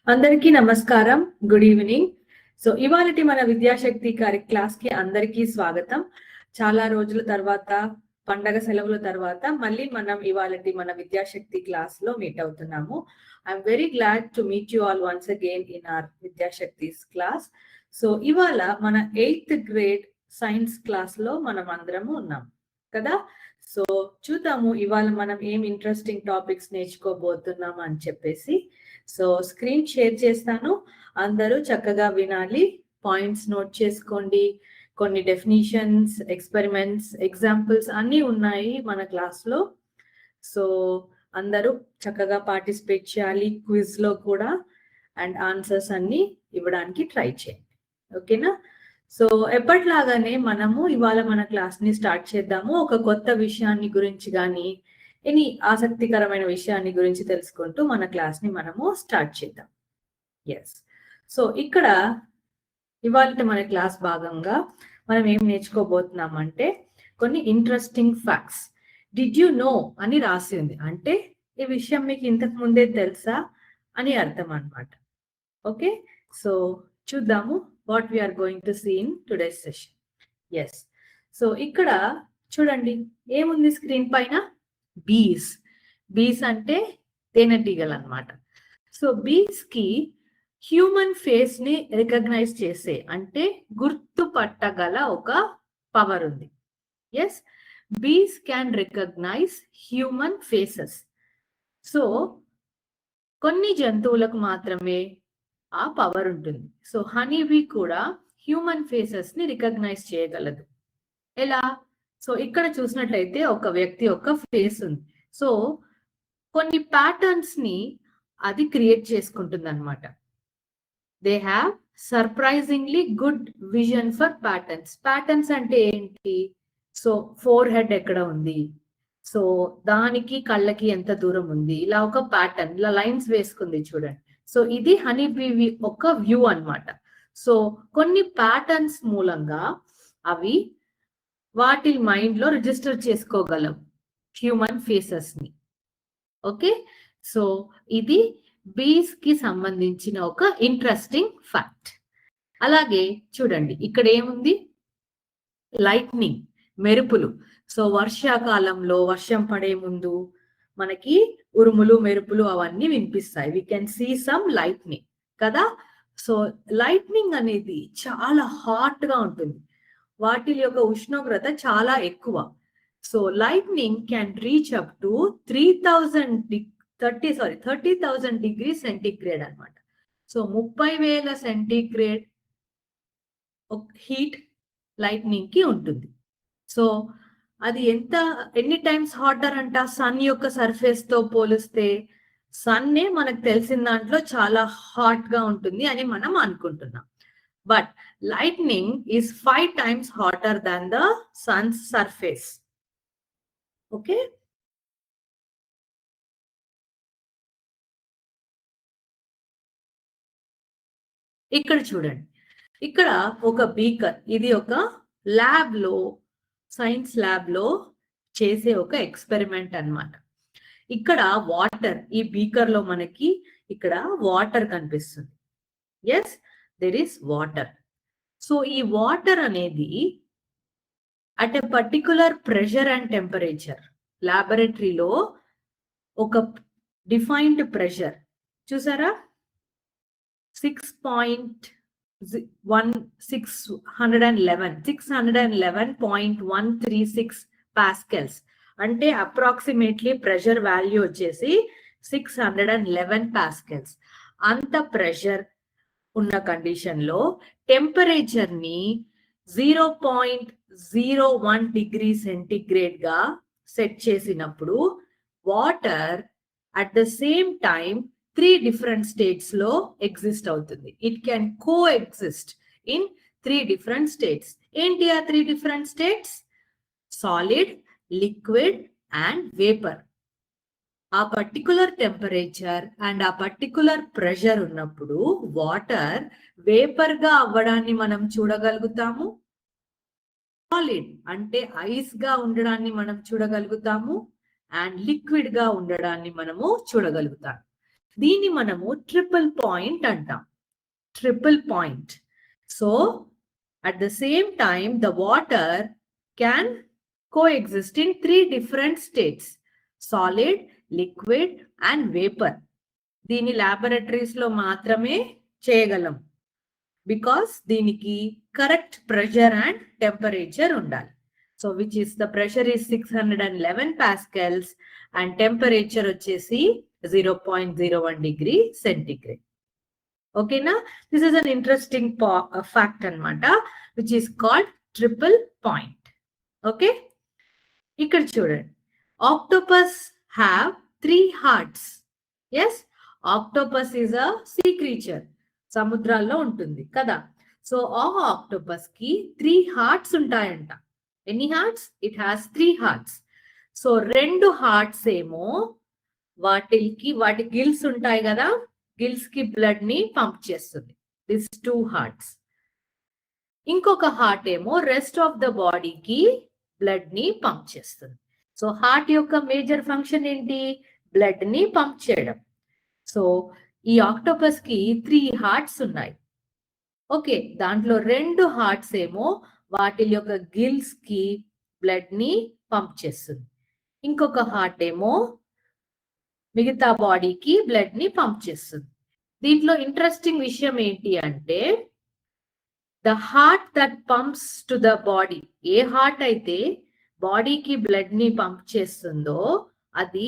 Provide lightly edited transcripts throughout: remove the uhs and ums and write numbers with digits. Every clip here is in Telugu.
అందరికీ నమస్కారం, గుడ్ ఈవినింగ్. సో ఇవాళటి మన విద్యాశక్తి క్లాస్ కి అందరికీ స్వాగతం. చాలా రోజుల తర్వాత, పండగ సెలవుల తర్వాత మళ్ళీ మనం ఇవాళటి మన విద్యాశక్తి క్లాస్ లో మీట్ అవుతున్నాము. I'm very glad to meet you all once again in our Vidyashakti class. So ఇవాళ మన 8th గ్రేడ్ సైన్స్ క్లాస్ లో మనం అందరము ఉన్నాం కదా. సో చూద్దాము ఇవాళ మనం ఏం ఇంట్రెస్టింగ్ టాపిక్స్ నేర్చుకోబోతున్నాం అని చెప్పేసి. సో స్క్రీన్ షేర్ చేస్తాను, అందరూ చక్కగా వినాలి, పాయింట్స్ నోట్ చేసుకోండి. కొన్ని డెఫినిషన్స్, ఎక్స్పెరిమెంట్స్, ఎగ్జాంపుల్స్ అన్నీ ఉన్నాయి మన క్లాస్లో. సో అందరూ చక్కగా పార్టిసిపేట్ చేయాలి క్విజ్ లో కూడా, అండ్ ఆన్సర్స్ అన్ని ఇవ్వడానికి ట్రై చేయండి. ఓకేనా? సో ఎప్పటిలాగానే మనము ఇవాళ మన క్లాస్ ని స్టార్ట్ చేద్దాము. ఒక కొత్త విషయాన్ని గురించి కానీ ఎనీ ఆసక్తికరమైన విషయాన్ని గురించి తెలుసుకుంటూ మన క్లాస్ ని మనము స్టార్ట్ చేద్దాం. ఎస్, సో ఇక్కడ ఇవాళ మన క్లాస్ భాగంగా మనం ఏం నేర్చుకోబోతున్నాం అంటే కొన్ని interesting facts. Did you know అని రాసి ఉంది అంటే ఈ విషయం మీకు ఇంతకు ముందే తెలుసా అని అర్థం అన్నమాట. ఓకే, సో చూద్దాము what we are going to see in today's session. Yes, so ఇక్కడ చూడండి ఏముంది స్క్రీన్ పైన, బీస్. బీస్ అంటే తేనెటీగలు అన్నమాట. సో బీస్ కి హ్యూమన్ ఫేస్ ని రికగ్నైజ్ చేసే అంటే గుర్తుపట్టగల ఒక పవర్ ఉంది. Yes, bees can recognise human faces. So కొన్ని జంతువులకు మాత్రమే ఆ పవర్ ఉంటుంది. సో హనీబీ కూడా హ్యూమన్ ఫేసెస్ ని రికగ్నైజ్ చేయగలదు. ఎలా? సో ఇక్కడ చూసినట్లయితే ఒక వ్యక్తి యొక్క ఫేస్ ఉంది. సో కొన్ని ప్యాటర్న్స్ ని అది క్రియేట్ చేసుకుంటుంది అనమాట. They have surprisingly good vision for patterns. Patterns అంటే ఏంటి? సో ఫోర్ హెడ్ ఎక్కడ ఉంది, సో దానికి కళ్ళకి ఎంత దూరం ఉంది, ఇలా ఒక ప్యాటర్న్, ఇలా లైన్స్ వేసుకుంది చూడండి. సో ఇది హనీబీ ఒక వ్యూ అన్నమాట. సో కొన్ని ప్యాటర్న్స్ మూలంగా అవి వాటి మైండ్ లో రిజిస్టర్ చేసుకోగలం హ్యూమన్ ఫేసెస్ ని. ఓకే, సో ఇది బీస్ కి సంబంధించిన ఒక ఇంట్రెస్టింగ్ ఫ్యాక్ట్. అలాగే చూడండి ఇక్కడ ఏముంది, లైట్నింగ్, మెరుపులు. సో వర్షాకాలంలో వర్షం పడే ముందు మనకి ఉరుములు, మెరుపులు అవన్నీ వినిపిస్తాయి. We can see some lightning కదా. సో లైట్నింగ్ అనేది చాలా హాట్ గా ఉంటుంది, వాటి యొక్క ఉష్ణోగ్రత చాలా ఎక్కువ. So lightning can reach up to 30,000 degree centigrade అనమాట. సో 30,000 సెంటిగ్రేడ్ హీట్ లైట్నింగ్ కి ఉంటుంది. సో అది ఎన్ని టైమ్స్ హాటర్ అంట సన్ యొక్క సర్ఫేస్ తో పోలిస్తే. సన్నే మనకు తెలిసిన దాంట్లో చాలా హాట్ గా ఉంటుంది అని మనం అనుకుంటున్నాం. But lightning is 5 times hotter than the sun's surface. Okay, ఇక్కడ చూడండి, ఇక్కడ ఒక బీకర్, ఇది ఒక ల్యాబ్ లో, సైన్స్ ల్యాబ్ లో చేసే ఒక ఎక్స్పెరిమెంట్ అన్నమాట. ఇక్కడ వాటర్, ఈ బీకర్ లో మనకి ఇక్కడ వాటర్ కనిపిస్తుంది. Yes, there is water. So ఈ వాటర్ అనేది at a particular pressure and temperature, లాబొరేటరీలో ఒక డిఫైన్డ్ ప్రెషర్ చూసారా, 611.136 పాస్కల్స్, అంటే అప్రాక్సిమేట్లీ ప్రెషర్ వాల్యూ వచ్చేసి 611 పాస్కల్స్. అంత ప్రెషర్ ఉన్న కండిషన్ లో టెంపరేచర్ ని 0.01 డిగ్రీ సెంటిగ్రేడ్ గా సెట్ చేసినప్పుడు water at the same time 3 different states లో ఎగ్జిస్ట్ అవుతుంది. It can co exist in 3 different states. ఏంటి ఆ 3 different states? Solid, liquid and vapour. ఆ పర్టికులర్ టెంపరేచర్ అండ్ ఆ పర్టికులర్ ప్రెషర్ ఉన్నప్పుడు వాటర్ వేపర్ గా అవ్వడాన్ని మనం చూడగలుగుతాము, సాలిడ్ అంటే ఐస్ గా ఉండడాన్ని మనం చూడగలుగుతాము, అండ్ లిక్విడ్ గా ఉండడాన్ని మనము చూడగలుగుతాము. దీన్ని మనము ట్రిపుల్ పాయింట్ అంటాం. Triple point. So at the same time the water can coexist in 3 different states: solid, liquid and vapor. దీని laboratories లో మాత్రమే చేయగలం, because దీనికి కరెక్ట్ ప్రెషర్ అండ్ టెంపరేచర్ ఉండాలి. So which is the pressure is 611 pascals and temperature వచ్చేసి 0.01 degree centigrade. ఓకేనా? This is an interesting fact అన్నమాట, which is called triple point. Okay, ఇక్కడ చూడండి, octopus have 3 hearts. Yes, octopus is a sea creature, సముద్రాల్లో ఉంటుంది కదా. సో ఆ ఆక్టోపస్ కి 3 hearts ఉంటాయంట. ఎన్ని hearts? It has 3 hearts. So 2 hearts ఏమో వాటి గిల్స్ ఉంటాయి కదా, గిల్స్ కి బ్లడ్ ని పంప్ చేస్తుంది. This 2 hearts. ఇంకొక హార్ట్ ఏమో రెస్ట్ ఆఫ్ ద బాడీకి బ్లడ్ ని పంప్ చేస్తుంది. సో హార్ట్ యొక్క మేజర్ ఫంక్షన్ ఏంటి? బ్లడ్ ని పంప్ చేయడం. సో ఈ ఆక్టోపస్ కి 3 hearts ఉన్నాయి. ఓకే, దాంట్లో 2 hearts ఏమో వాటి యొక్క గిల్స్ కి బ్లడ్ ని పంప్ చేస్తుంది. ఇంకొక హార్ట్ ఏమో మిగతా బాడీకి బ్లడ్ ని పంప్ చేస్తుంది. దీంట్లో ఇంట్రెస్టింగ్ విషయం ఏంటి అంటే, the heart that pumps to the body, A heart అయితే బాడీకి బ్లడ్ ని పంప్ చేస్తుందో అది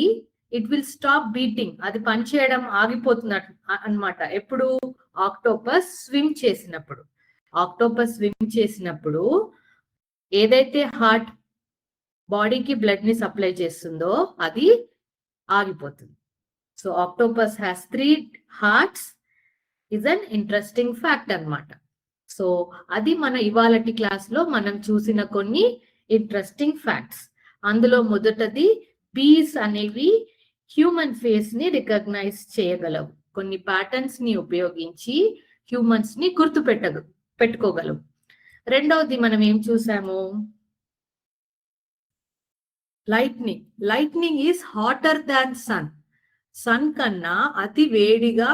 ఇట్ విల్ స్టాప్ బీటింగ్, అది పనిచేయడం ఆగిపోతుంది అన్నమాట. ఎప్పుడు? ఆక్టోపస్ స్విమ్ చేసినప్పుడు. ఆక్టోపస్ స్విమ్ చేసినప్పుడు ఏదైతే హార్ట్ బాడీకి బ్లడ్ ని సప్లై చేస్తుందో అది ఆగిపోతుంది. So octopus has 3 hearts is an interesting fact అన్నమాట. సో అది మన ఇవాళటి క్లాస్ లో మనం చూసిన కొన్ని ఇంట్రెస్టింగ్ ఫ్యాక్ట్స్. అందులో మొదటది, బీస్ అనేవి హ్యూమన్ ఫేస్ ని రికగ్నైజ్ చేయగలవు. కొన్ని ప్యాటర్న్స్ ని ఉపయోగించి హ్యూమన్స్ ని పెట్టుకోగలవు. రెండవది మనం ఏం చూసాము? Lightning. Lightning is hotter than sun. Sun కన్నా అతి వేడిగా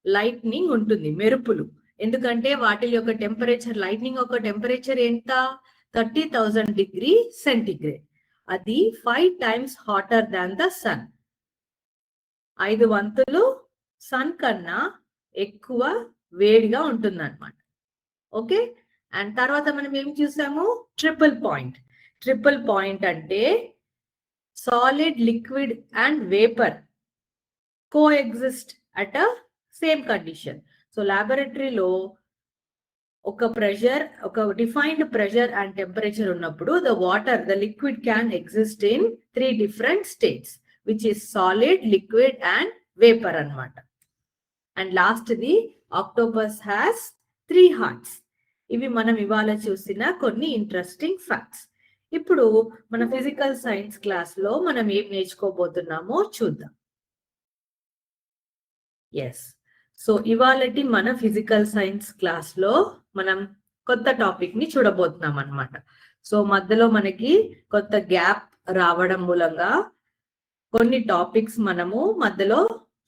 లైట్నింగ్ ఉంటుంది, మెరుపులు. ఎందుకంటే వాటి యొక్క టెంపరేచర్, లైట్నింగ్ యొక్క టెంపరేచర్ ఎంత? 30,000 degree centigrade. అది 5 times hotter than the sun. 5 వంతులు సన్ కన్నా ఎక్కువ వేడిగా ఉంటుంది అన్నమాట. ఓకే, అండ్ తర్వాత మనం ఏం చూసాము? Triple point. ట్రిపుల్ పాయింట్ అంటే solid, liquid and vapour coexist at a same condition. So లాబొరేటరీలో ఒక డిఫైన్డ్ ప్రెషర్ అండ్ టెంపరేచర్ ఉన్నప్పుడు the liquid can exist in 3 different states, which is solid, liquid and vapour అన్నమాట. And last the, octopus has 3 hearts. ఇవి మనం ఇవాళ చూసిన కొన్ని ఇంట్రెస్టింగ్ ఫ్యాక్ట్స్. ఇప్పుడు మన ఫిజికల్ సైన్స్ క్లాస్ లో మనం ఏం నేర్చుకోబోతున్నామో చూద్దాం. ఎస్, సో ఇవాళటి మన ఫిజికల్ సైన్స్ క్లాస్ లో మనం కొత్త టాపిక్ ని చూడబోతున్నాం అన్నమాట. సో మధ్యలో మనకి కొత్త గ్యాప్ రావడం మూలంగా కొన్ని టాపిక్స్ మనము మధ్యలో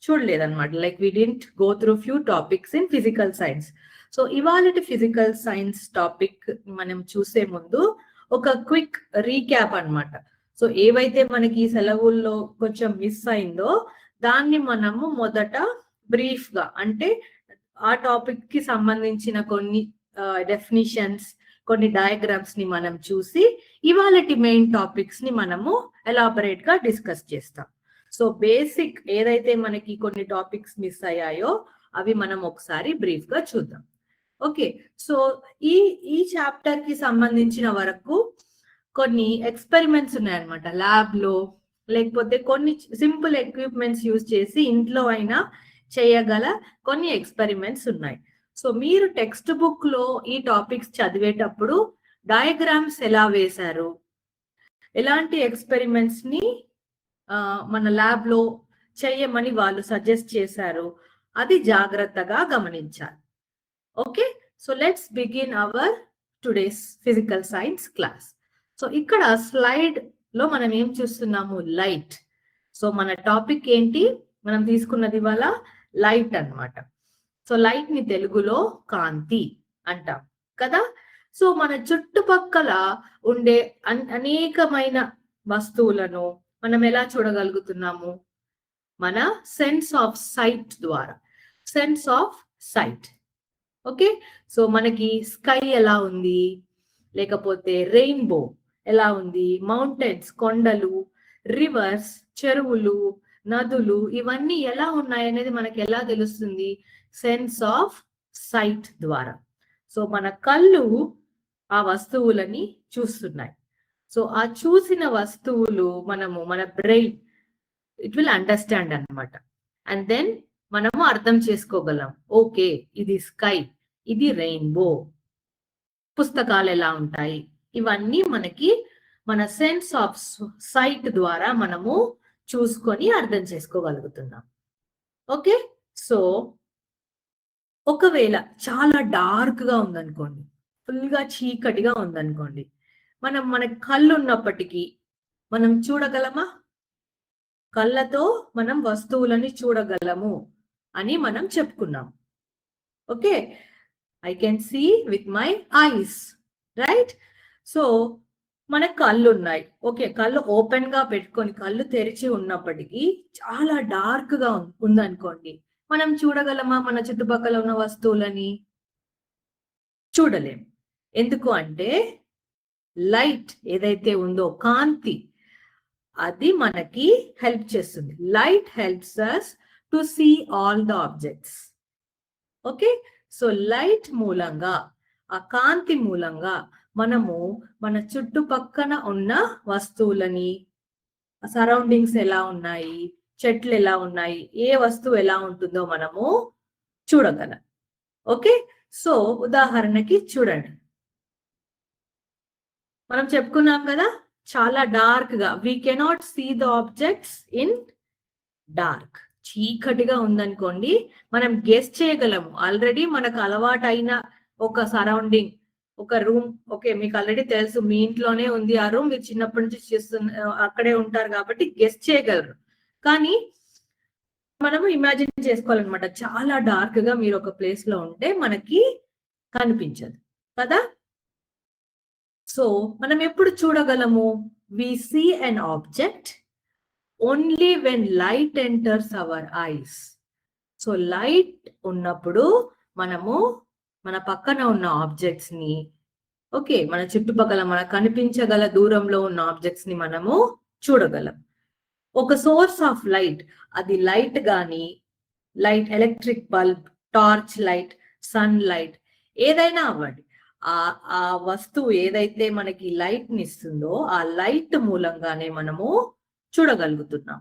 చూడలేదన్నమాట. Like we didn't go through few topics in physical science. So ఇవాళటి ఫిజికల్ సైన్స్ టాపిక్ మనం చూసే ముందు ఒక క్విక్ రీక్యాప్ అన్నమాట. సో ఏవైతే మనకి సెలవుల్లో కొంచెం మిస్ అయిందో దాన్ని మనము మొదట బ్రీఫ్ గా, అంటే ఆ టాపిక్ కి సంబంధించిన కొన్ని డెఫినిషన్స్, కొన్ని డయాగ్రామ్స్ ని మనం చూసి ఇవాళటి మెయిన్ టాపిక్స్ ని మనము ఎలాబరేట్ గా డిస్కస్ చేస్తాం. సో బేసిక్ ఏదైతే మనకి కొన్ని టాపిక్స్ మిస్ అయ్యాయో అవి మనం ఒకసారి బ్రీఫ్ గా చూద్దాం. ఓకే, సో ఈ చాప్టర్ కి సంబంధించిన వరకు కొన్ని ఎక్స్పెరిమెంట్స్ ఉన్నాయన్నమాట ల్యాబ్ లో, లేకపోతే కొన్ని సింపుల్ ఎక్విప్మెంట్స్ యూజ్ చేసి ఇంట్లో అయినా చేయగల కొన్ని ఎక్స్పెరిమెంట్స్ ఉన్నాయి. సో మీరు టెక్స్ట్ బుక్ లో ఈ టాపిక్స్ చదివేటప్పుడు డయాగ్రామ్స్ ఎలా వేశారు, ఎలాంటి ఎక్స్పెరిమెంట్స్ ని మన ల్యాబ్ లో చేయమని వాళ్ళు సజెస్ట్ చేశారు, అది జాగ్రత్తగా గమనించాలి. Okay, so let's begin our today's physical science class. So ఇక్కడ స్లైడ్ లో మనం ఏం చూస్తున్నాము? లైట్. సో మన టాపిక్ ఏంటి? మనం తీసుకున్నది ఇవాళ లైట్ అన్నమాట. సో లైట్ ని తెలుగులో కాంతి అంటాం కదా. సో మన చుట్టుపక్కల ఉండే అనేకమైన వస్తువులను మనం ఎలా చూడగలుగుతున్నాము? మన సెన్స్ ఆఫ్ సైట్ ద్వారా. Sense of sight. Okay, so మనకి స్కై ఎలా ఉంది, లేకపోతే రెయిన్బో ఎలా ఉంది, మౌంటైన్స్ కొండలు, రివర్స్ చెరువులు, నదులు, ఇవన్నీ ఎలా ఉన్నాయి అనేది మనకి ఎలా తెలుస్తుంది? సెన్స్ ఆఫ్ సైట్ ద్వారా. సో మన కళ్ళు ఆ వస్తువులని చూస్తున్నాయి. సో ఆ చూసిన వస్తువులు మన బ్రెయిన్ ఇట్ విల్ అండర్స్టాండ్ అన్నమాట. అండ్ దెన్ మనము అర్థం చేసుకోగలం. ఓకే, ఇది స్కై, ఇది రెయిన్బో, పుస్తకాలు ఎలా ఉంటాయి, ఇవన్నీ మనకి మన సెన్స్ ఆఫ్ సైట్ ద్వారా మనము చూసుకొని అర్థం చేసుకోగలుగుతున్నాం. ఓకే, సో ఒకవేళ చాలా డార్క్ గా ఉందనుకోండి, ఫుల్ గా చీకటిగా ఉందనుకోండి, మన కళ్ళు ఉన్నప్పటికీ మనం చూడగలమా? కళ్ళతో మనం వస్తువులని చూడగలము అని మనం చెప్పుకున్నాం. Okay, I can see with my eyes, right? So మన కళ్ళు ఉన్నాయి. ఓకే, కళ్ళు ఓపెన్ గా పెట్టుకొని కళ్ళు తెరిచి ఉన్నప్పటికీ చాలా డార్క్ గా ఉందనుకోండి, మనం చూడగలమా మన చుట్టుపక్కల ఉన్న వస్తువులని? చూడలేం. ఎందుకు అంటే లైట్ ఏదైతే ఉందో, కాంతి, అది మనకి హెల్ప్ చేస్తుంది. Light helps us to see all the objects. Okay, so light మూలంగా, ఆ కాంతి మూలంగా మనము మన చుట్టుపక్కన ఉన్న వస్తువులని, సరౌండింగ్స్ ఎలా ఉన్నాయి, చెట్లు ఎలా ఉన్నాయి, ఏ వస్తువు ఎలా ఉంటుందో మనము చూడగలం. ఓకే, సో ఉదాహరణకి చూడండి, మనం చెప్పుకున్నాం కదా, చాలా డార్క్ గా, we cannot see the objects in dark. చీకటిగా ఉందనుకోండి, మనం గెస్ చేయగలము. ఆల్రెడీ మనకు అలవాటైన ఒక సరౌండింగ్, ఒక రూమ్, ఓకే, మీకు ఆల్రెడీ తెలుసు, మీ ఇంట్లోనే ఉంది ఆ రూమ్, మీరు చిన్నప్పటి నుంచి అక్కడే ఉంటారు కాబట్టి గెస్ చేయగలరు. కానీ మనము ఇమాజిన్ చేసుకోవాలన్నమాట, చాలా డార్క్ గా మీరు ఒక ప్లేస్ లో ఉంటే మనకి కనిపించదు కదా. సో మనం ఎప్పుడు చూడగలము? We see an object only when light enters our eyes. So light ఉన్నప్పుడు మనము మన పక్కన ఉన్న ఆబ్జెక్ట్స్ ని, ఓకే, మన చుట్టుపక్కల మనకు కనిపించగల దూరంలో ఉన్న ఆబ్జెక్ట్స్ ని మనము చూడగలం. ఒక సోర్స్ ఆఫ్ లైట్, అది లైట్ గాని, light, electric bulb, torch light, sun light, ఏదైనా అవ్వండి, ఆ వస్తువు ఏదైతే మనకి లైట్ ని ఇస్తుందో ఆ లైట్ మూలంగానే మనము చూడగలుగుతున్నాం.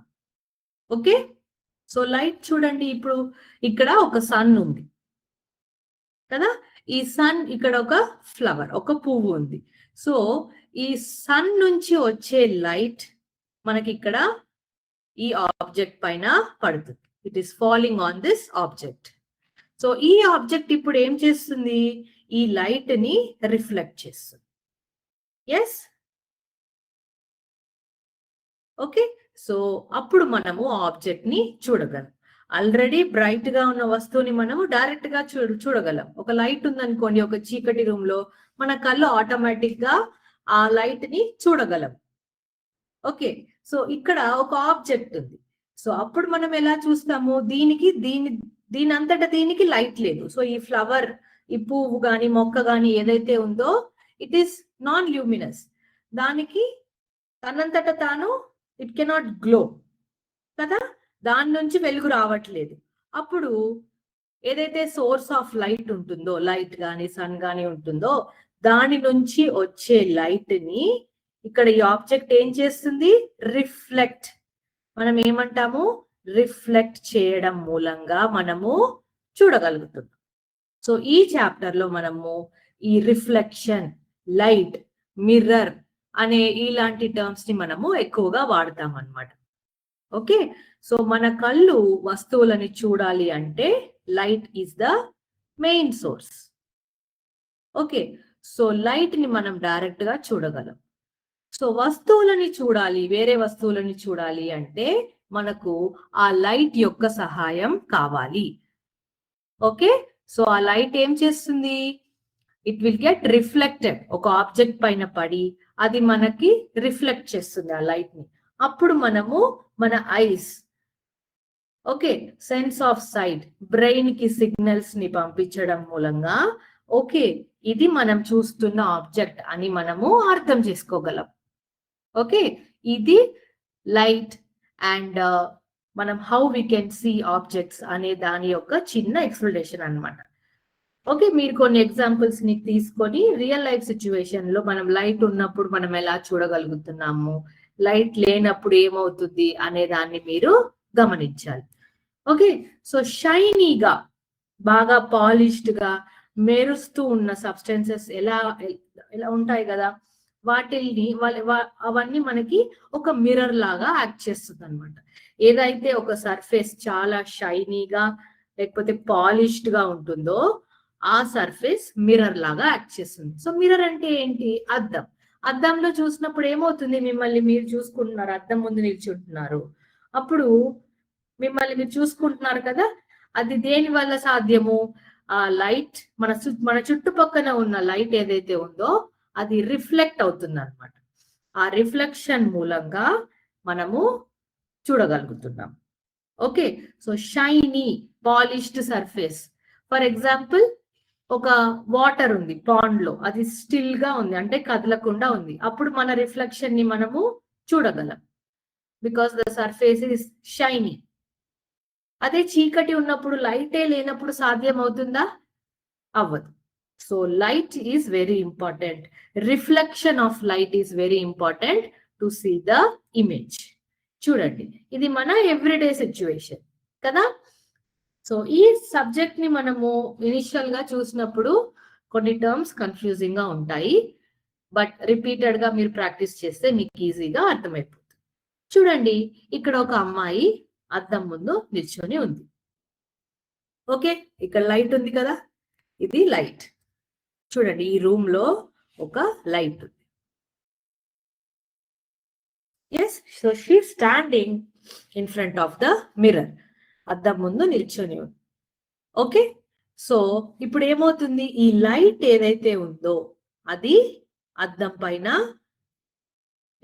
ఓకే, సో లైట్ చూడండి, ఇప్పుడు ఇక్కడ ఒక సన్ ఉంది కదా, ఈ సన్, ఇక్కడ ఒక ఫ్లవర్, ఒక పువ్వు ఉంది. సో ఈ సన్ నుంచి వచ్చే లైట్ మనకి ఇక్కడ ఈ ఆబ్జెక్ట్ పైన పడుతుంది. It is falling on this object. So ఈ ఆబ్జెక్ట్ ఇప్పుడు ఏం చేస్తుంది? ఈ లైట్ ని రిఫ్లెక్ట్ చేస్తుంది. ఎస్, ఓకే, సో అప్పుడు మనము ఆబ్జెక్ట్ ని చూడగలం. ఆల్రెడీ బ్రైట్ గా ఉన్న వస్తువుని మనము డైరెక్ట్ గా చూడగలం. ఒక లైట్ ఉందనుకోండి ఒక చీకటి రూమ్ లో, మన కళ్ళు ఆటోమేటిక్ గా ఆ లైట్ ని చూడగలం. ఓకే, సో ఇక్కడ ఒక ఆబ్జెక్ట్ ఉంది. సో అప్పుడు మనం ఎలా చూస్తాము? దీని అంతటా దీనికి లైట్ లేదు. సో ఈ ఫ్లవర్, ఈ పువ్వు గాని మొక్క గాని ఏదైతే ఉందో, ఇట్ ఈస్ నాన్ ల్యూమినస్. దానికి తనంతట తాను ఇట్ కెనాట్ గ్లో కదా, దాని నుంచి వెలుగు రావట్లేదు. అప్పుడు ఏదైతే సోర్స్ ఆఫ్ లైట్ ఉంటుందో, లైట్ గాని సన్ గాని ఉంటుందో, దాని నుంచి వచ్చే లైట్ ని ఇక్కడ ఈ ఆబ్జెక్ట్ ఏం చేస్తుంది? రిఫ్లెక్ట్. మనం ఏమంటాము? రిఫ్లెక్ట్ చేయడం మూలంగా మనము చూడగలుగుతున్నాం. సో ఈ చాప్టర్ లో మనము ఈ రిఫ్లెక్షన్, లైట్, మిర్రర్ అనే ఇలాంటి టర్మ్స్ ని మనము ఎక్కువగా వాడతాం అన్నమాట. ఓకే, సో మన కళ్ళు వస్తువులని చూడాలి అంటే light is the main source. Okay, so light ని మనం డైరెక్ట్ గా చూడగలం. సో వస్తువులని చూడాలి, వేరే వస్తువులని చూడాలి అంటే మనకు ఆ లైట్ యొక్క సహాయం కావాలి. ఓకే, సో ఆ లైట్ ఏం చేస్తుంది? It will get reflected. ఒక ఆబ్జెక్ట్ పైన పడి అది మనకి రిఫ్లెక్ట్ చేస్తుంది ఆ లైట్ ని. అప్పుడు మనము మన eyes, okay, sense of sight, brain కి సిగ్నల్స్ ని పంపించడం మూలంగా ఓకే ఇది మనం చూస్తున్న ఆబ్జెక్ట్ అని మనము అర్థం చేసుకోగలం. ఓకే, ఇది లైట్ అండ్ మనం how we can see objects అనే దాని యొక్క చిన్న ఎక్స్ప్లెనేషన్ అన్నమాట. ఓకే, మీరు కొన్ని ఎగ్జాంపుల్స్ ని తీసుకొని రియల్ లైఫ్ సిచ్యువేషన్ లో మనం లైట్ ఉన్నప్పుడు మనం ఎలా చూడగలుగుతున్నాము, లైట్ లేనప్పుడు ఏమవుతుంది అనే దాన్ని మీరు గమనించాలి. ఓకే, సో షైనీగా, బాగా పాలిష్డ్ గా మెరుస్తూ ఉన్న సబ్స్టెన్సెస్ ఎలా ఉంటాయి కదా, వాటిని అవన్నీ మనకి ఒక మిర్రర్ లాగా యాక్ట్ చేస్తుంది అనమాట. ఏదైతే ఒక సర్ఫేస్ చాలా షైనీగా లేకపోతే పాలిష్డ్ గా ఉంటుందో ఆ సర్ఫేస్ మిర్రర్ లాగా యాక్ట్ చేస్తుంది. సో మిర్రర్ అంటే ఏంటి? అద్దం. అద్దంలో చూసినప్పుడు ఏమవుతుంది? మిమ్మల్ని మీరు చూసుకుంటున్నారు, అద్దం ముందు నిల్చుంటున్నారు, అప్పుడు మిమ్మల్ని మీరు చూసుకుంటున్నారు కదా, అది దేని వల్ల సాధ్యము? ఆ లైట్ మన చుట్టుపక్కల ఉన్న లైట్ ఏదైతే ఉందో అది రిఫ్లెక్ట్ అవుతుంది అనమాట. ఆ రిఫ్లెక్షన్ మూలంగా మనము చూడగలుగుతున్నాం. Okay, so shiny polished surface. For example, ఒక వాటర్ ఉంది పాండ్ లో, అది స్టిల్ గా ఉంది అంటే కదలకుండా ఉంది, అప్పుడు మన రిఫ్లెక్షన్ ని మనము చూడగలం because the surface is shiny. అదే చీకటి ఉన్నప్పుడు, లైటే లేనప్పుడు సాధ్యం అవుతుందా? అవ్వదు. So light is very important. Reflection of light is very important to see the image. చూడండి, ఇది మన ఎవ్రీడే సిచ్యువేషన్ కదా. సో ఈ సబ్జెక్ట్ ని మనము ఇనిషియల్ గా చూసినప్పుడు కొన్ని టర్మ్స్ కన్ఫ్యూజింగ్ గా ఉంటాయి, బట్ రిపీటెడ్ గా మీరు ప్రాక్టీస్ చేస్తే మీకు ఈజీగా అర్థమైపోతుంది. చూడండి, ఇక్కడ ఒక అమ్మాయి అద్దం ముందు నిల్చొని ఉంది. ఓకే, ఇక్కడ లైట్ ఉంది కదా, ఇది లైట్. చూడండి, ఈ రూమ్ లో ఒక లైట్ ఉంది. Yes, so she standing in front of the mirror. అద్దం ముందు నిల్చొని ఉంది. ఓకే, సో ఇప్పుడు ఏమవుతుంది? ఈ లైట్ ఏదైతే ఉందో అది అద్దం పైన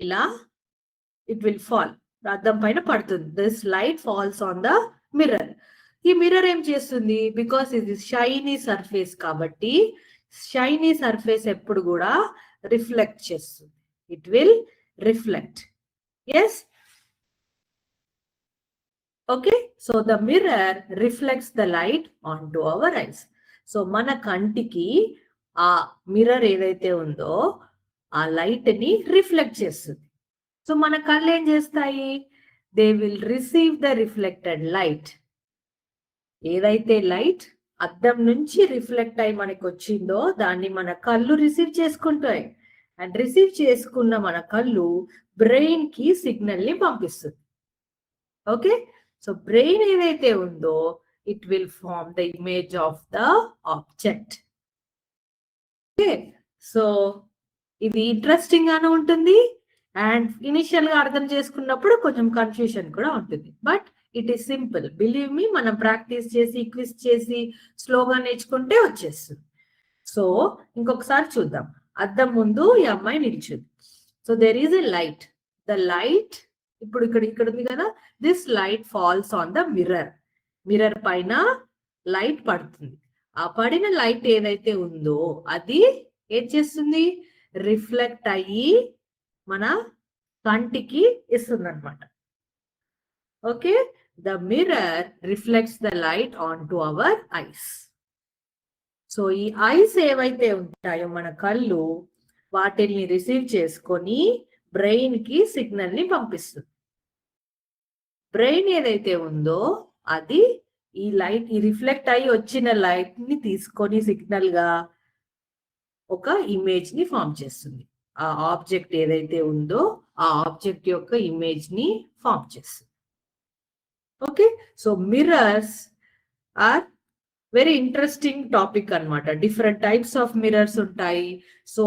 ఇలా ఇట్ విల్ ఫాల్, అద్దం పైన పడుతుంది. This light falls on the mirror. ఈ మిర్రర్ ఏం చేస్తుంది? బికాస్ ఇది షైనీ సర్ఫేస్ కాబట్టి షైనీ సర్ఫేస్ ఎప్పుడు కూడా రిఫ్లెక్ట్ చేస్తుంది. It will reflect. Yes, okay, so the mirror reflects the light onto our eyes. So మన కంటికి ఆ మిర్రర్ ఏదైతే ఉందో ఆ లైట్ ని రిఫ్లెక్ట్ చేస్తుంది. సో మన కళ్ళు ఏం చేస్తాయి? They will receive the reflected light. ఏదైతే లైట్ అద్దం నుంచి రిఫ్లెక్ట్ అయి మనకి వచ్చిందో దాన్ని మన కళ్ళు రిసీవ్ చేసుకుంటాయి. అండ్ రిసీవ్ చేసుకున్న మన కళ్ళు బ్రెయిన్ కి సిగ్నల్ ని పంపిస్తుంది. ఓకే, సో బ్రెయిన్ ఏదైతే ఉందో it will form the image of the object. Okay, so ఇది ఇంట్రెస్టింగ్ గానే ఉంటుంది అండ్ ఇనిషియల్ గా అర్థం చేసుకున్నప్పుడు కొంచెం కన్ఫ్యూషన్ కూడా ఉంటుంది, but it is simple. Believe me, మనం ప్రాక్టీస్ చేసి క్విజ్ చేసి స్లోగా నేర్చుకుంటే వచ్చేస్తుంది. సో ఇంకొకసారి చూద్దాం. అద్దం ముందు ఈ అమ్మాయి నిల్చుంది. So there is a light. The light ఇప్పుడు ఇక్కడ ఉంది కదా, this light falls on the mirror. Mirror పైన లైట్ పడుతుంది. ఆ పడిన లైట్ ఏదైతే ఉందో అది ఏం చేస్తుంది? రిఫ్లెక్ట్ అయ్యి మన కంటికి ఇస్తుంది అనమాట. Okay, the mirror reflects the light on to our eyes. So ఈ ఐస్ ఏవైతే ఉంటాయో మన కళ్ళు, వాటిని రిసీవ్ చేసుకొని బ్రెయిన్ కి సిగ్నల్ ని పంపిస్తుంది. బ్రెయిన్ ఏదైతే ఉందో అది ఈ లైట్, ఈ రిఫ్లెక్ట్ అయ్యి వచ్చిన లైట్ ని తీసుకొని సిగ్నల్ గా ఒక ఇమేజ్ ని ఫామ్ చేస్తుంది. ఆ ఆబ్జెక్ట్ ఏదైతే ఉందో ఆ ఆబ్జెక్ట్ యొక్క ఇమేజ్ ని ఫామ్ చేస్తుంది. Okay, so mirrors are very interesting topic అన్నమాట. డిఫరెంట్ టైప్స్ ఆఫ్ మిర్రర్స్ ఉంటాయి. సో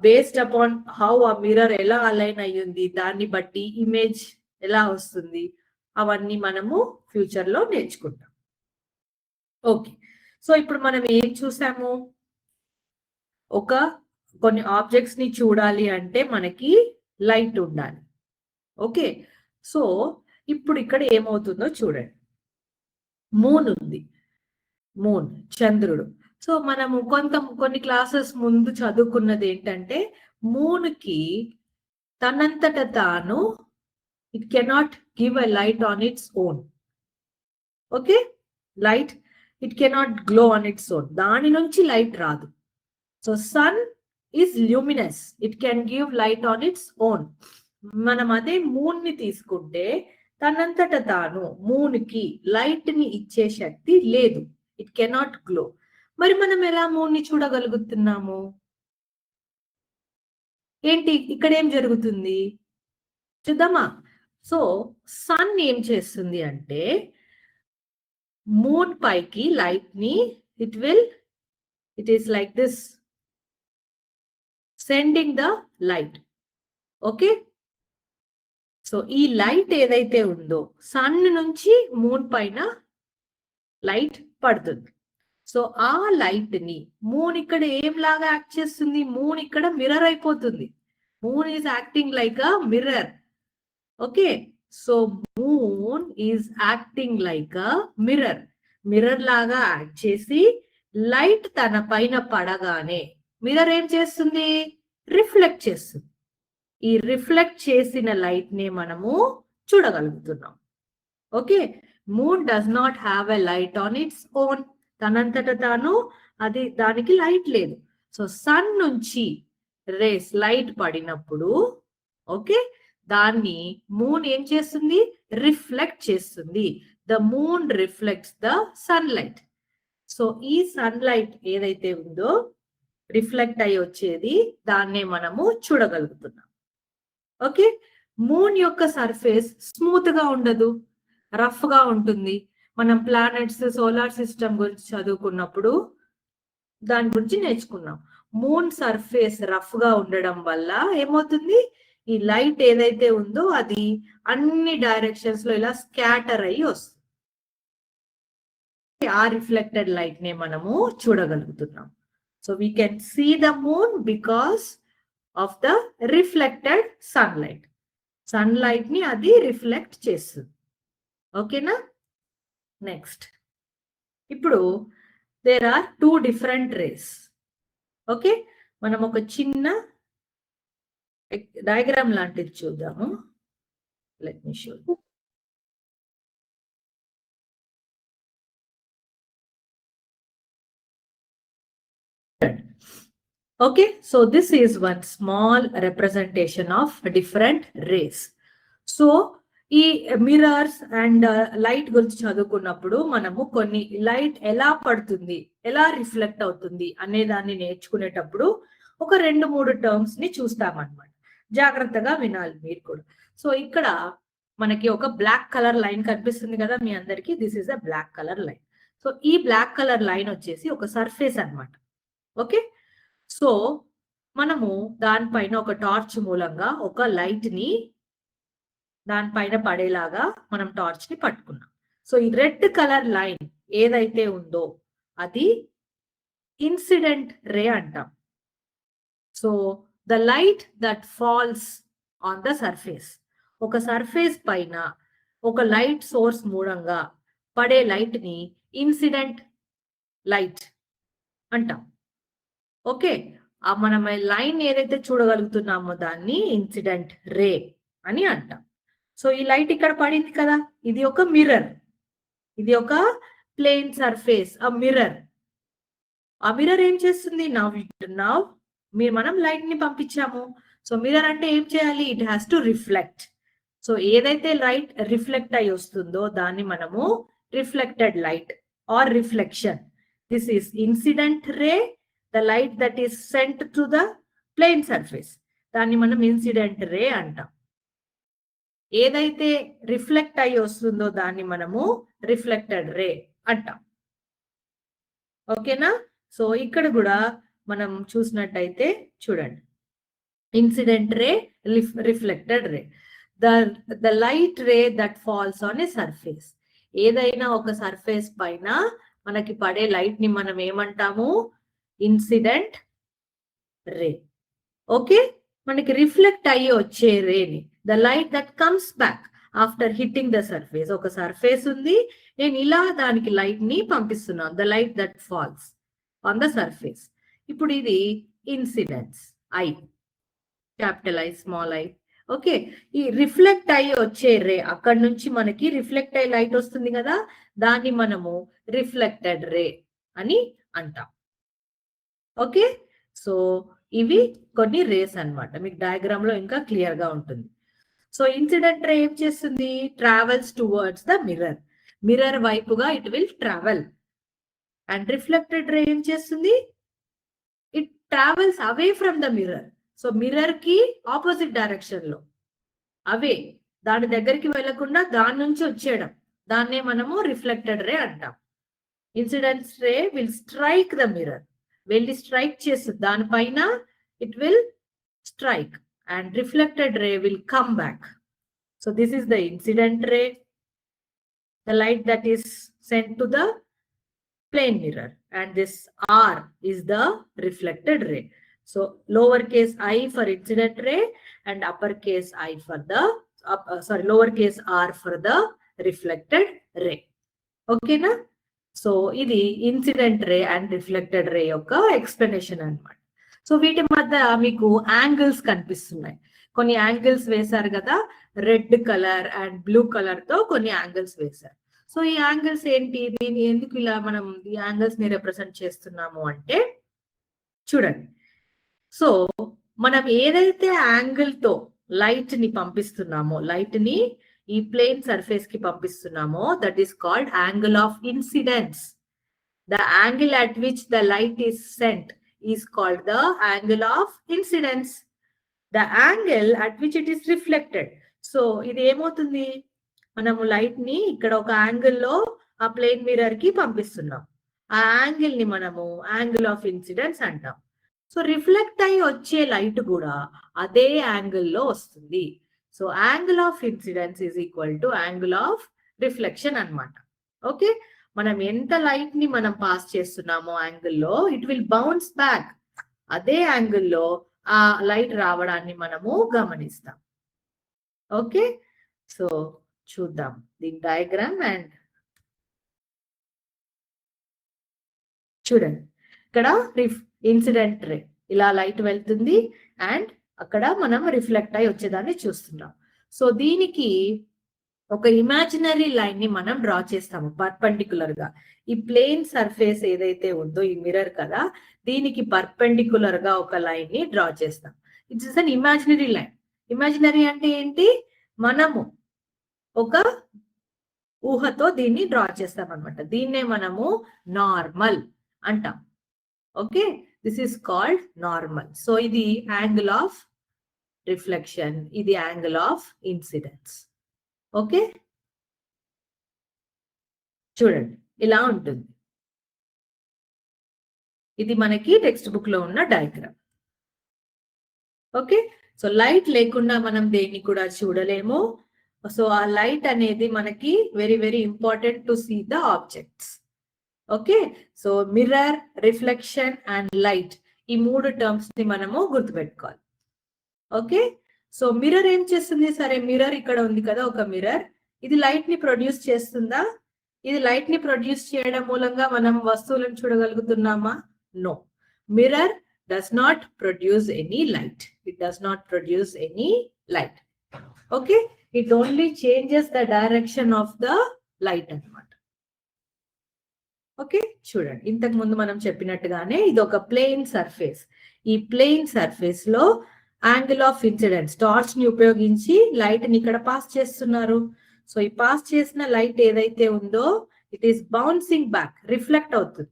బేస్డ్ అపాన్ హౌ ఆ మిర్రర్ ఎలా అలైన్ అయ్యింది దాన్ని బట్టి ఇమేజ్ ఎలా వస్తుంది. అవన్నీ మనము ఫ్యూచర్ లో నేర్చుకుంటాం. ఓకే, సో ఇప్పుడు మనం ఏం చూసాము? కొన్ని ఆబ్జెక్ట్స్ ని చూడాలి అంటే మనకి లైట్ ఉండాలి. ఓకే, సో ఇప్పుడు ఇక్కడ ఏమవుతుందో చూడండి. మూన్ ఉంది, మూన్ చంద్రుడు. సో మనము కొన్ని క్లాసెస్ ముందు చదువుకున్నది ఏంటంటే మూన్ కి తనంతట తాను it cannot give a light on its own. Okay, light it cannot glow on its own. దాని నుంచి లైట్ రాదు. So sun is luminous, it can give light on its own. మనం అదే మూన్ ని తీసుకుంటే తనంతట తాను మూన్ కి లైట్ ని ఇచ్చే శక్తి లేదు, ఇట్ కెనాట్ గ్లో. మరి మనం ఎలా మూన్ ని చూడగలుగుతున్నాము? ఏంటి ఇక్కడ ఏం జరుగుతుంది చూద్దామా? సో సన్ ఏం చేస్తుంది అంటే మూన్ పైకి లైట్ ని it is like this sending the light. Okay, so ఈ లైట్ ఏదైతే ఉందో సన్ నుంచి మూన్ పైన లైట్ పడుతుంది. సో ఆ లైట్ ని మూన్ ఇక్కడ ఏం లాగా యాక్ట్ చేస్తుంది? మూన్ ఇక్కడ మిర్రర్ అయిపోతుంది. Moon is acting like a mirror. Okay, so moon is acting like a mirror. Mirror లాగా యాక్ట్ చేసి లైట్ తన పైన పడగానే మిర్రర్ ఏం చేస్తుంది? రిఫ్లెక్ట్ చేస్తుంది. ఈ రిఫ్లెక్ట్ చేసిన లైట్ ని మనము చూడగలుగుతున్నాం. Okay, moon does not have a light on its own. తనంతట తాను దానికి లైట్ లేదు. సో సన్ నుంచి రేస్ లైట్ పడినప్పుడు ఓకే దాన్ని మూన్ ఏం చేస్తుంది? రిఫ్లెక్ట్ చేస్తుంది. The moon reflects the sunlight. So ఈ సన్లైట్ ఏదైతే ఉందో రిఫ్లెక్ట్ అయ్యి వచ్చేది దాన్నే మనము చూడగలుగుతున్నాం. ఓకే, మూన్ యొక్క సర్ఫేస్ స్మూత్ గా ఉండదు, రఫ్ గా ఉంటుంది. మనం ప్లానెట్స్ సోలార్ సిస్టమ్ గురించి చదువుకున్నప్పుడు దాని గురించి నేర్చుకున్నాం. మూన్ సర్ఫేస్ రఫ్ గా ఉండడం వల్ల ఏమవుతుంది? ఈ లైట్ ఏదైతే ఉందో అది అన్ని డైరెక్షన్స్ లో ఇలా స్కాటర్ అయ్యి వస్తుంది. ఆ రిఫ్లెక్టెడ్ లైట్ నే మనము చూడగలుగుతున్నాం. So we can see the moon because of the reflected sunlight. Sunlight ని అది రిఫ్లెక్ట్ చేస్తుంది. ఓకేనా? నెక్స్ట్, ఇప్పుడు there are 2 different rays. Okay, మనం ఒక చిన్న డయాగ్రామ్ లాంటిది చూద్దాము. Let me show. Okay, so this is one small representation of different rays. So ఈ మిర్రర్స్ అండ్ లైట్ గురించి చదువుకున్నప్పుడు మనము కొన్ని లైట్ ఎలా పడుతుంది, ఎలా రిఫ్లెక్ట్ అవుతుంది అనే దాన్ని నేర్చుకునేటప్పుడు ఒక 2-3 టర్మ్స్ ని చూస్తామన్నమాట. జాగ్రత్తగా వినాలి మీరు కూడా. సో ఇక్కడ మనకి ఒక బ్లాక్ కలర్ లైన్ కనిపిస్తుంది కదా మీ అందరికి. This is a black colour line. So ఈ బ్లాక్ కలర్ లైన్ వచ్చేసి ఒక సర్ఫేస్ అన్నమాట. ఓకే, సో మనము దానిపైన ఒక టార్చ్ మూలంగా ఒక లైట్ ని దానిపైన పడేలాగా మనం టార్చ్ ని పట్టుకున్నాం. సో ఈ రెడ్ కలర్ లైన్ ఏదైతే ఉందో అది ఇన్సిడెంట్ రే అంటాం. So the light that falls on the surface, ఒక సర్ఫేస్ పైన ఒక లైట్ సోర్స్ మూలంగా పడే లైట్ ని ఇన్సిడెంట్ లైట్ అంటాం. ఓకే, మనం లైన్ ఏదైతే చూడగలుగుతున్నామో దాన్ని ఇన్సిడెంట్ రే అని అంటాం. సో ఈ లైట్ ఇక్కడ పడింది కదా, ఇది ఒక మిర్రర్, ఇది ఒక ప్లేన్ సర్ఫేస్, ఆ మిర్రర్. ఆ మిర్రర్ ఏం చేస్తుంది? మనం లైట్ ని పంపించాము. సో మిర్రర్ అంటే ఏం చేయాలి? It has to reflect. So ఏదైతే లైట్ రిఫ్లెక్ట్ అయి వస్తుందో దాన్ని మనము reflected light or reflection. This is incident ray, the light that is sent to the plane surface, దాన్ని మనం ఇన్సిడెంట్ రే అంటాం. ఏదైతే రిఫ్లెక్ట్ అయ్యి వస్తుందో దాన్ని మనము రిఫ్లెక్టెడ్ రే అంటాం. ఓకేనా? సో ఇక్కడ కూడా మనం చూసినట్టయితే చూడండి, incident ray, reflected ray. the light ray that falls on a surface. ఏదైనా ఒక సర్ఫేస్ పైన మనకి పడే లైట్ ని మనం ఏమంటాము? Incident ray. ఓకే, మనకి రిఫ్లెక్ట్ అయ్యి వచ్చే రేని, the light that comes back after hitting the surface. ఒక సర్ఫేస్ ఉంది, నేను ఇలా దానికి లైట్ ని పంపిస్తున్నాను, the light that falls on the surface. ఇప్పుడు ఇది incidence, I, capital I, small I. Okay, ఈ రిఫ్లెక్ట్ అయ్యి వచ్చే రే, అక్కడ నుంచి మనకి రిఫ్లెక్ట్ అయ్యి లైట్ వస్తుంది కదా, దాన్ని మనము రిఫ్లెక్టెడ్ రే అని అంటాం. ఓకే, సో ఇవి కొన్ని రేస్ అన్నమాట. మీకు డయాగ్రామ్ లో ఇంకా క్లియర్ గా ఉంటుంది. సో ఇన్సిడెంట్ రే ఏం చేస్తుంది? Travels towards the mirror. Mirror వైపుగా it will travel. And reflected ray ఏం చేస్తుంది? It travels away from the mirror. So mirror కి ఆపోజిట్ డైరెక్షన్ లో, అవే, దాని దగ్గరికి వెళ్లకుండా దాని నుంచి వచ్చేయడం, దాన్నే మనము రిఫ్లెక్టెడ్ రే అంటాం. Incident ray will strike the mirror. వెళ్ళి స్ట్రైక్ చేస్తుంది దానిపైన, it will strike, and reflected ray will come back. So this is the incident ray, the light that is sent to the plane mirror, and this R is the reflected ray. So lowercase I for incident ray and uppercase I for the lowercase r for the reflected ray. Okay na? So ఇది ఇన్సిడెంట్ రే అండ్ రిఫ్లెక్టెడ్ రే యొక్క ఎక్స్ప్లెనేషన్ అన్నమాట. సో వీటి మధ్య మీకు యాంగిల్స్ కనిపిస్తున్నాయి. కొన్ని యాంగిల్స్ వేశారు కదా, red colour and blue colour తో కొన్ని యాంగిల్స్ వేశారు. సో ఈ యాంగిల్స్ ఏంటి? దీన్ని ఎందుకు ఇలా మనం ఈ యాంగిల్స్ ని రిప్రజెంట్ చేస్తున్నాము అంటే, చూడండి. సో మనం ఏదైతే యాంగిల్ తో లైట్ ని పంపిస్తున్నామో, లైట్ ని ఈ ప్లేన్ సర్ఫేస్ కి పంపిస్తున్నామో, that is called angle of incidence. The angle at which the light is sent is called the angle of incidence. The angle at which it is reflected. So ఇది ఏమవుతుంది? మనము లైట్ ని ఇక్కడ ఒక యాంగిల్లో ఆ ప్లేన్ మిర్రర్ కి పంపిస్తున్నాం. ఆ యాంగిల్ ని మనము యాంగిల్ ఆఫ్ ఇన్సిడెన్స్ అంటాం. సో రిఫ్లెక్ట్ అయ్యి వచ్చే లైట్ కూడా అదే యాంగిల్లో వస్తుంది. So angle of incidence is equal to angle of reflection అన్నమాట. ఓకే, మనం ఎంత లైట్ ని మనం పాస్ చేస్తున్నామో యాంగిల్లో, ఇట్ విల్ బౌన్స్ బ్యాక్. అదే యాంగిల్లో ఆ లైట్ రావడాన్ని మనము గమనిస్తాం. ఓకే, సో చూద్దాం దీని డయాగ్రామ్. అండ్ చూడండి, ఇక్కడ ఇన్సిడెంట్ రే, ఇలా లైట్ వెళ్తుంది అండ్ అక్కడ మనం రిఫ్లెక్ట్ అయి వచ్చేదాన్ని చూస్తున్నాం. సో దీనికి ఒక ఇమాజినరీ లైన్ ని మనం డ్రా చేస్తాము పర్పెండిక్యులర్ గా. ఈ ప్లేన్ సర్ఫేస్ ఏదైతే ఉందో, ఈ మిర్రర్ కదా, దీనికి పర్పెండిక్యులర్ గా ఒక లైన్ ని డ్రా చేస్తాం. It's is an imaginary line. Imaginary అంటే ఏంటి? మనము ఒక ఊహతో దీన్ని డ్రా చేస్తాం అనమాట. దీన్నే మనము నార్మల్ అంటాం. Okay, this is called normal. So ఇది యాంగిల్ ఆఫ్ రిఫ్లెక్షన్, ఇది యాంగిల్ ఆఫ్ ఇన్సిడెన్స్. ఓకే, చూడండి ఇలా ఉంటుంది. ఇది మనకి టెక్స్ట్ బుక్ లో ఉన్న డయాగ్రామ్. ఓకే, సో లైట్ లేకుండా మనం దేన్ని కూడా చూడలేము. సో ఆ లైట్ అనేది మనకి very very important to see the objects. Okay, so mirror, reflection and light, ఈ మూడు టర్మ్స్ ని మనము గుర్తుపెట్టుకోవాలి. ఓకే, సో మిర్రర్ ఏం చేస్తుంది? సరే, మిర్రర్ ఇక్కడ ఉంది కదా, ఒక మిర్రర్, ఇది లైట్ ని ప్రొడ్యూస్ చేస్తుందా? ఇది లైట్ ని ప్రొడ్యూస్ చేయడం మూలంగా మనం వస్తువులను చూడగలుగుతున్నామా? No, mirror does not produce any light. It does not produce any light. Okay, it only changes the direction of the light అన్నమాట. ఓకే, చూడండి, ఇంతకు ముందు మనం చెప్పినట్టుగానే ఇది ఒక ప్లేన్ సర్ఫేస్. ఈ plane surface low angle of incidence, torch ని ఉపయోగించి లైట్ ని ఇక్కడ పాస్ చేస్తున్నారు. సో ఈ పాస్ చేసిన లైట్ ఏదైతే ఉందో, it is bouncing back, reflect అవుతుంది.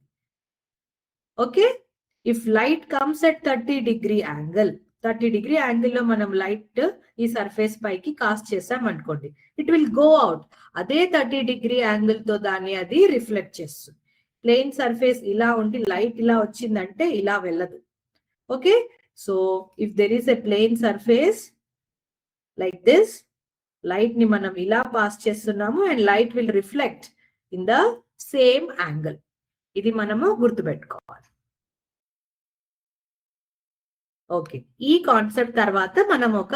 Okay, if light comes at 30° angle, 30° angle లో మనం లైట్ ఈ సర్ఫేస్ పైకి కాస్ట్ చేసాం అనుకోండి, ఇట్ విల్ గో అవుట్. అదే 30° యాంగిల్ తో దాన్ని అది రిఫ్లెక్ట్ చేస్తుంది. ప్లేన్ సర్ఫేస్ ఇలా ఉండి లైట్ ఇలా వచ్చిందంటే ఇలా వెళ్ళదు. Okay, so if there is a plane surface like this, light ని మనం ఇలా పాస్ చేస్తున్నాము and light will reflect in the same angle. ఇది మనము గుర్తుపెట్టుకోవాలి. ఓకే, ఈ కాన్సెప్ట్ తర్వాత మనం ఒక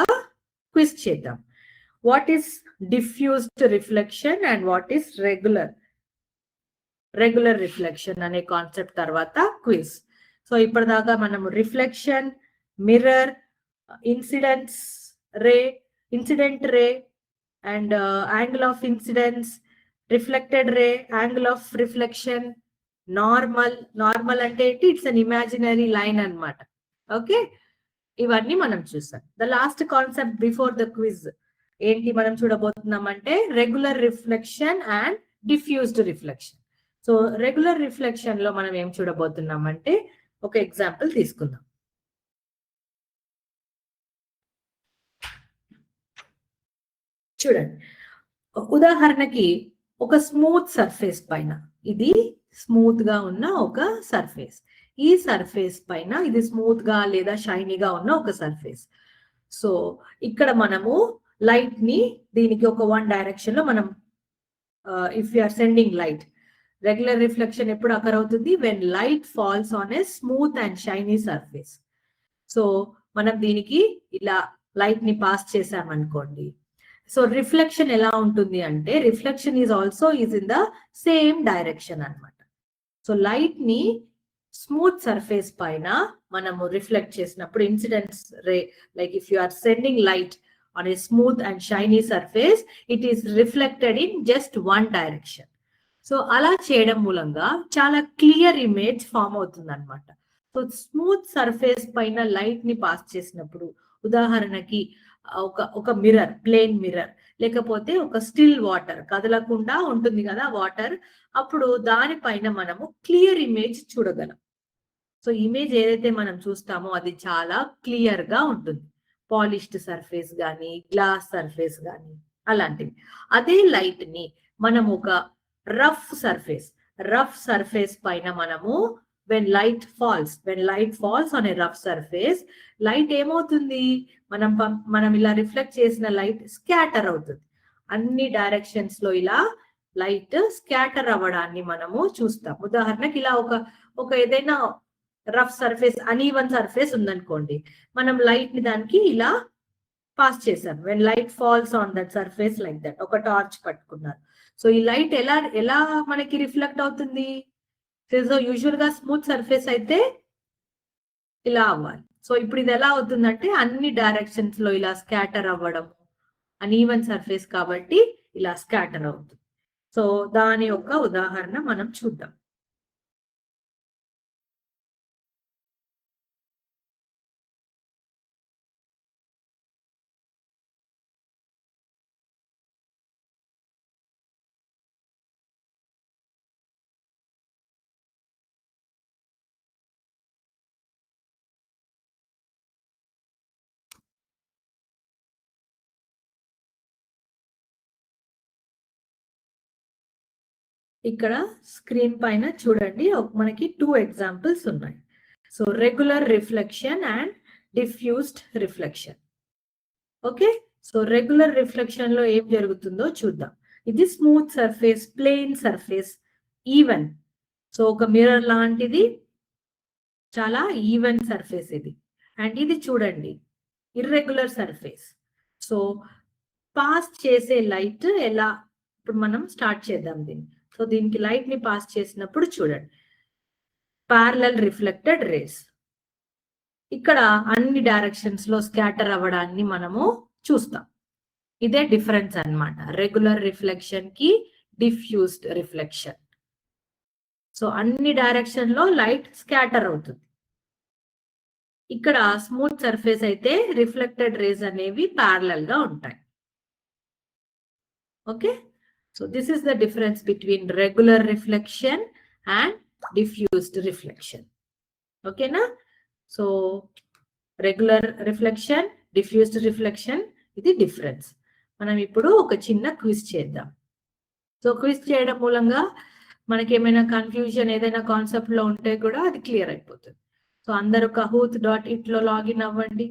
క్విజ్ చేద్దాం. What is diffused reflection and what is regular reflection అనే కాన్సెప్ట్ తర్వాత క్విజ్. సో ఇప్పటిదాకా మనము reflection, mirror, incident ray and angle of incidence, reflected ray, angle of reflection, normal అంటే ఏంటి? ఇట్స్ అన్ ఇమాజినరీ లైన్ అన్నమాట. ఓకే, ఇవన్నీ మనం చూసాం. The last concept before the quiz ఏంటి మనం చూడబోతున్నాం అంటే regular reflection and diffused reflection. So regular reflection లో మనం ఏం చూడబోతున్నాం అంటే ఒక ఎగ్జాంపుల్ తీసుకుందాం. చూడండి, ఉదాహరణకి ఒక స్మూత్ సర్ఫేస్ పైన, ఇది స్మూత్ గా ఉన్న ఒక సర్ఫేస్, ఈ సర్ఫేస్ పైన ఇది స్మూత్ గా లేదా షైనీగా ఉన్న ఒక సర్ఫేస్. సో ఇక్కడ మనము లైట్ ని దీనికి ఒక వన్ డైరెక్షన్ లో మనం if you are sending light, regular reflection ఎప్పుడు అకర్ అవుతుంది? When light falls on a smooth and shiny surface. So మనం దీనికి ఇలా లైట్ ని పాస్ చేసామనుకోండి. సో రిఫ్లెక్షన్ ఎలా ఉంటుంది అంటే reflection is in the same direction అన్నమాట. సో లైట్ ని స్మూత్ సర్ఫేస్ పైన మనము రిఫ్లెక్ట్ చేసినప్పుడు incidents ray, like if you are sending light on a smooth and shiny surface, it is reflected in just one direction. So అలా చేయడం మూలంగా చాలా క్లియర్ ఇమేజ్ ఫామ్ అవుతుంది అనమాట. సో స్మూత్ సర్ఫేస్ పైన లైట్ ని పాస్ చేసినప్పుడు, ఉదాహరణకి ఒక మిర్రర్, ప్లేన్ మిర్రర్, లేకపోతే ఒక స్టిల్ వాటర్, కదలకుండా ఉంటుంది కదా వాటర్, అప్పుడు దానిపైన మనము క్లియర్ ఇమేజ్ చూడగలం. సో ఇమేజ్ ఏదైతే మనం చూస్తామో అది చాలా క్లియర్ గా ఉంటుంది. పాలిష్డ్ సర్ఫేస్ కానీ, గ్లాస్ సర్ఫేస్ కానీ అలాంటివి. అదే లైట్ ని మనం ఒక రఫ్ సర్ఫేస్ పైన మనము when light falls on a rough surface, light ఏమవుతుంది? మనం ఇలా రిఫ్లెక్ట్ చేసిన లైట్ స్కాటర్ అవుతుంది. అన్ని డైరెక్షన్స్ లో ఇలా లైట్ స్కాటర్ అవ్వడాన్ని మనము చూస్తాం. ఉదాహరణకి ఇలా ఒక ఏదైనా రఫ్ సర్ఫేస్, అనీవన్ సర్ఫేస్ ఉందనుకోండి, మనం లైట్ ని దానికి ఇలా పాస్ చేసాం. When light falls on that surface like that, ఒక టార్చ్ పట్టుకున్నారు. సో ఈ లైట్ ఎలా మనకి రిఫ్లెక్ట్ అవుతుంది? సో యూజువల్ గా స్మూత్ సర్ఫేస్ అయితే ఇలా అవ్వాలి. సో ఇప్పుడు ఇది ఎలా అవుతుందంటే అన్ని డైరెక్షన్స్ లో ఇలా స్కాటర్ అవ్వడం, అన్ఈవెన్ సర్ఫేస్ కాబట్టి ఇలా స్కాటర్ అవుతుంది. సో దాని యొక్క ఉదాహరణ మనం చూద్దాం. ఇక్కడ స్క్రీన్ పైన చూడండి, మనకి 2 ఎగ్జాంపుల్స్ ఉన్నాయి. So regular reflection and diffused reflection. Okay, so regular reflection లో ఏం జరుగుతుందో చూద్దాం. ఇది smooth surface, plain surface, even. So ఒక మిర్రర్ లాంటిది, చాలా ఈవెన్ సర్ఫేస్ ఇది. అండ్ ఇది చూడండి, ఇర్రెగ్యులర్ సర్ఫేస్. సో పాస్ చేసే లైట్ ఎలా, ఇప్పుడు మనం స్టార్ట్ చేద్దాం దీన్ని. సో దీనికి లైట్ ని పాస్ చేసినప్పుడు చూడండి, ప్యారలల్ రిఫ్లెక్టెడ్ రేస్. ఇక్కడ అన్ని డైరెక్షన్స్ లో స్కాటర్ అవ్వడాన్ని మనము చూస్తాం. ఇదే డిఫరెన్స్ అన్నమాట రెగ్యులర్ రిఫ్లెక్షన్ కి డిఫ్యూజ్డ్ రిఫ్లెక్షన్. సో అన్ని డైరెక్షన్ లో లైట్ స్కాటర్ అవుతుంది. ఇక్కడ స్మూత్ సర్ఫేస్ అయితే రిఫ్లెక్టెడ్ రేస్ అనేవి ప్యారలల్ గా ఉంటాయి. Okay, so this is the difference between regular reflection and diffused reflection. ఓకేనా? So regular reflection, diffused reflection, ఇది డిఫరెన్స్. మనం ఇప్పుడు ఒక చిన్న క్విజ్ చేద్దాం. సో క్విజ్ చేయడం మూలంగా మనకి ఏమైనా కన్ఫ్యూజన్ ఏదైనా కాన్సెప్ట్ లో ఉంటే కూడా అది క్లియర్ అయిపోతుంది. సో అందరూ kahoot.it లో లాగిన్ అవ్వండి.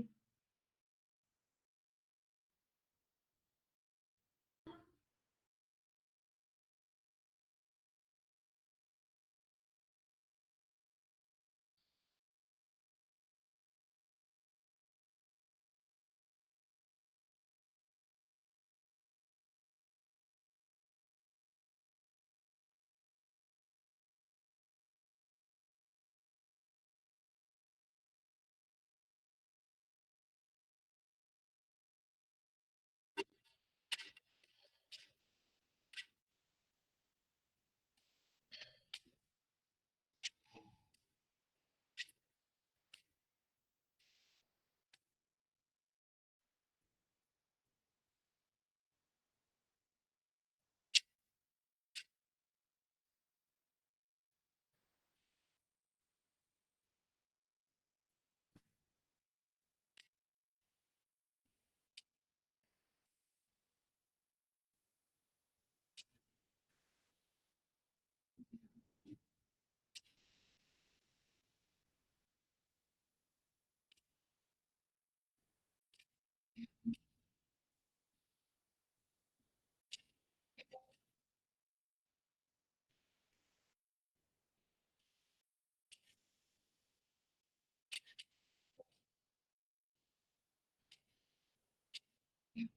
Okay,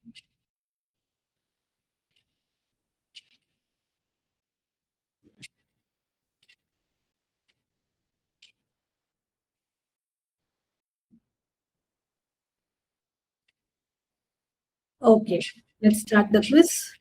let's start the quiz.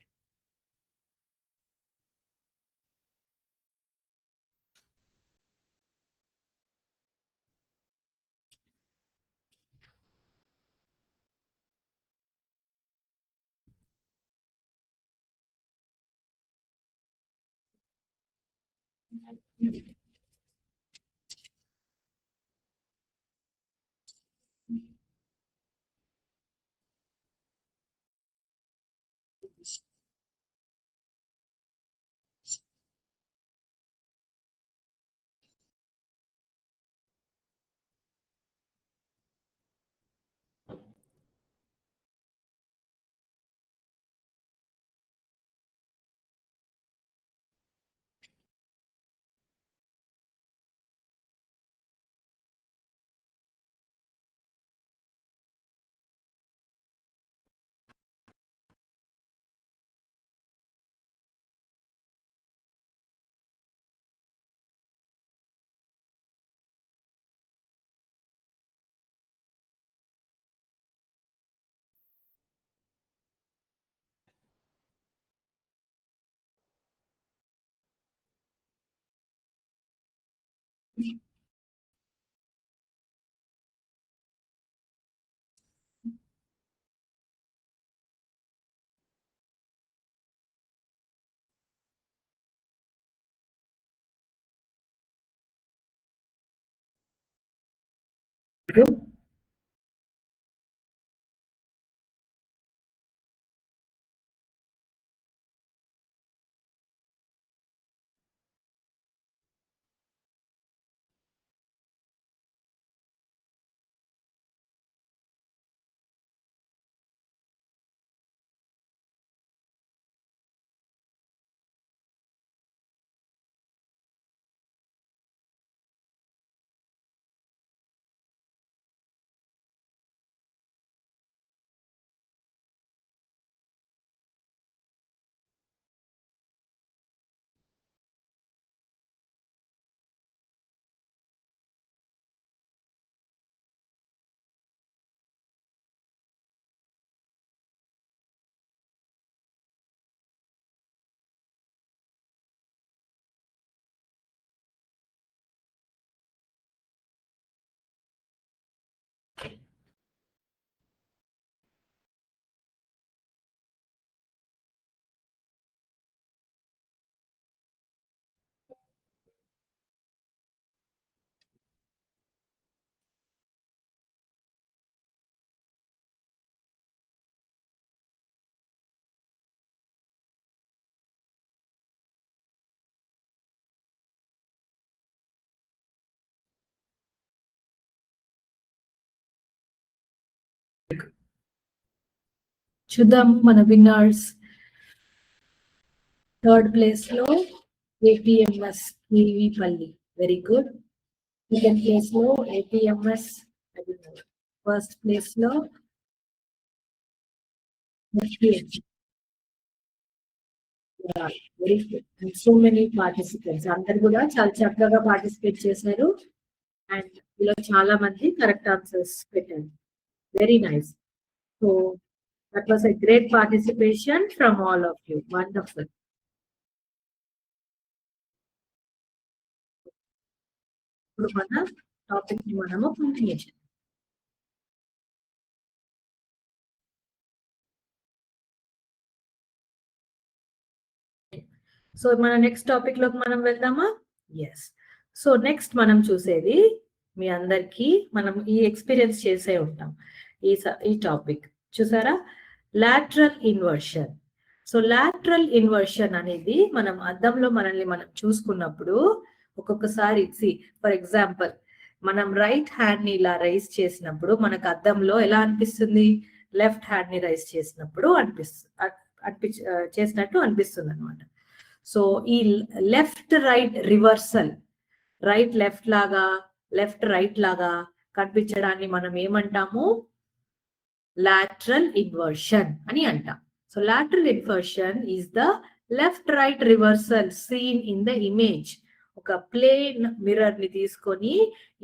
చూద్దాం మన విన్నర్స్. థర్డ్ ప్లేస్ లో APMS KV Palli, very good. Second place లో ఏపీఎంఎస్, ఫస్ట్ ప్లేస్ లో very good. And so many participants అందరు కూడా చాలా చక్కగా పార్టిసిపేట్ చేశారు. అండ్ ఇలా చాలా మంది కరెక్ట్ ఆన్సర్స్ పెట్టారు. Very nice. So that was a great participation from all of you. Wonderful. ఇప్పుడు మన టాపిక్ ని మనము కంటిన్యూ చేద్దాం. సో మన నెక్స్ట్ టాపిక్ లోకి మనం వెళ్దామా? ఎస్. సో నెక్స్ట్ మనం చూసేది మీ అందరికీ మనం ఈ ఎక్స్పీరియన్స్ చేసే ఉంటాం ఈ టాపిక్ చూసారా, lateral inversion. So lateral inversion అనేది మనం అద్దంలో మనల్ని మనం చూసుకున్నప్పుడు ఒక్కొక్కసారి ఫర్ ఎగ్జాంపుల్ మనం రైట్ హ్యాండ్ ని ఇలా రైజ్ చేసినప్పుడు మనకు అద్దంలో ఎలా అనిపిస్తుంది? లెఫ్ట్ హ్యాండ్ ని రైజ్ చేసినప్పుడు చేసినట్టు అనిపిస్తుంది అనమాట. సో ఈ left right reversal, right left లాగా లెఫ్ట్ రైట్ లాగా కనిపించడాన్ని మనం ఏమంటాము? లాటరల్ ఇన్వర్షన్ అని అంటాం. So lateral inversion is the left right reversal seen in the image. ఒక ప్లేన్ మిర్రర్ ని తీసుకొని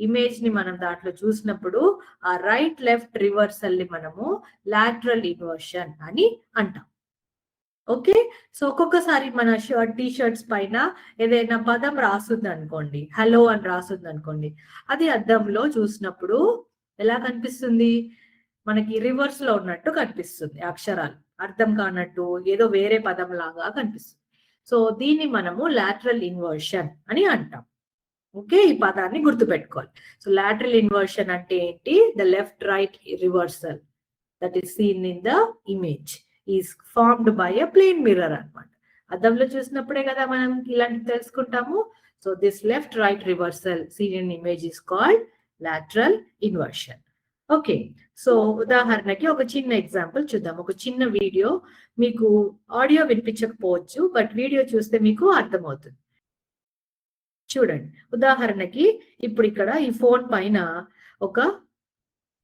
ఇమేజ్ ని మనం దాంట్లో చూసినప్పుడు ఆ రైట్ లెఫ్ట్ రివర్సల్ ని మనము లాటరల్ ఇన్వర్షన్ అని అంటాం. ఓకే, సో ఒక్కొక్కసారి మన టీ షర్ట్స్ పైన ఏదైనా పదం రాస్తుంది అనుకోండి, హలో అని రాస్తుంది అనుకోండి, అది అద్దంలో చూసినప్పుడు ఎలా కనిపిస్తుంది? మనకి రివర్స్ లో ఉన్నట్టు కనిపిస్తుంది, అక్షరాలు అర్థం కానట్టు ఏదో వేరే పదం లాగా కనిపిస్తుంది. సో దీన్ని మనము లాటరల్ ఇన్వర్షన్ అని అంటాం. ఓకే, ఈ పదాన్ని గుర్తుపెట్టుకోవాలి. సో లాటరల్ ఇన్వర్షన్ అంటే ఏంటి? The left right reversal that is seen in the image is formed by a plane mirror అన్నమాట. అద్దంలో చూసినప్పుడే కదా మనం ఇలాంటివి తెలుసుకుంటాము. So this left right reversal seen in image is called lateral inversion. Okay, so ఉదాహరణకి ఒక చిన్న ఎగ్జాంపుల్ చూద్దాం. ఒక చిన్న వీడియో, మీకు ఆడియో వినిపించకపోవచ్చు, బట్ వీడియో చూస్తే మీకు అర్థమవుతుంది. చూడండి, ఉదాహరణకి ఇప్పుడు ఇక్కడ ఈ ఫోన్ పైన ఒక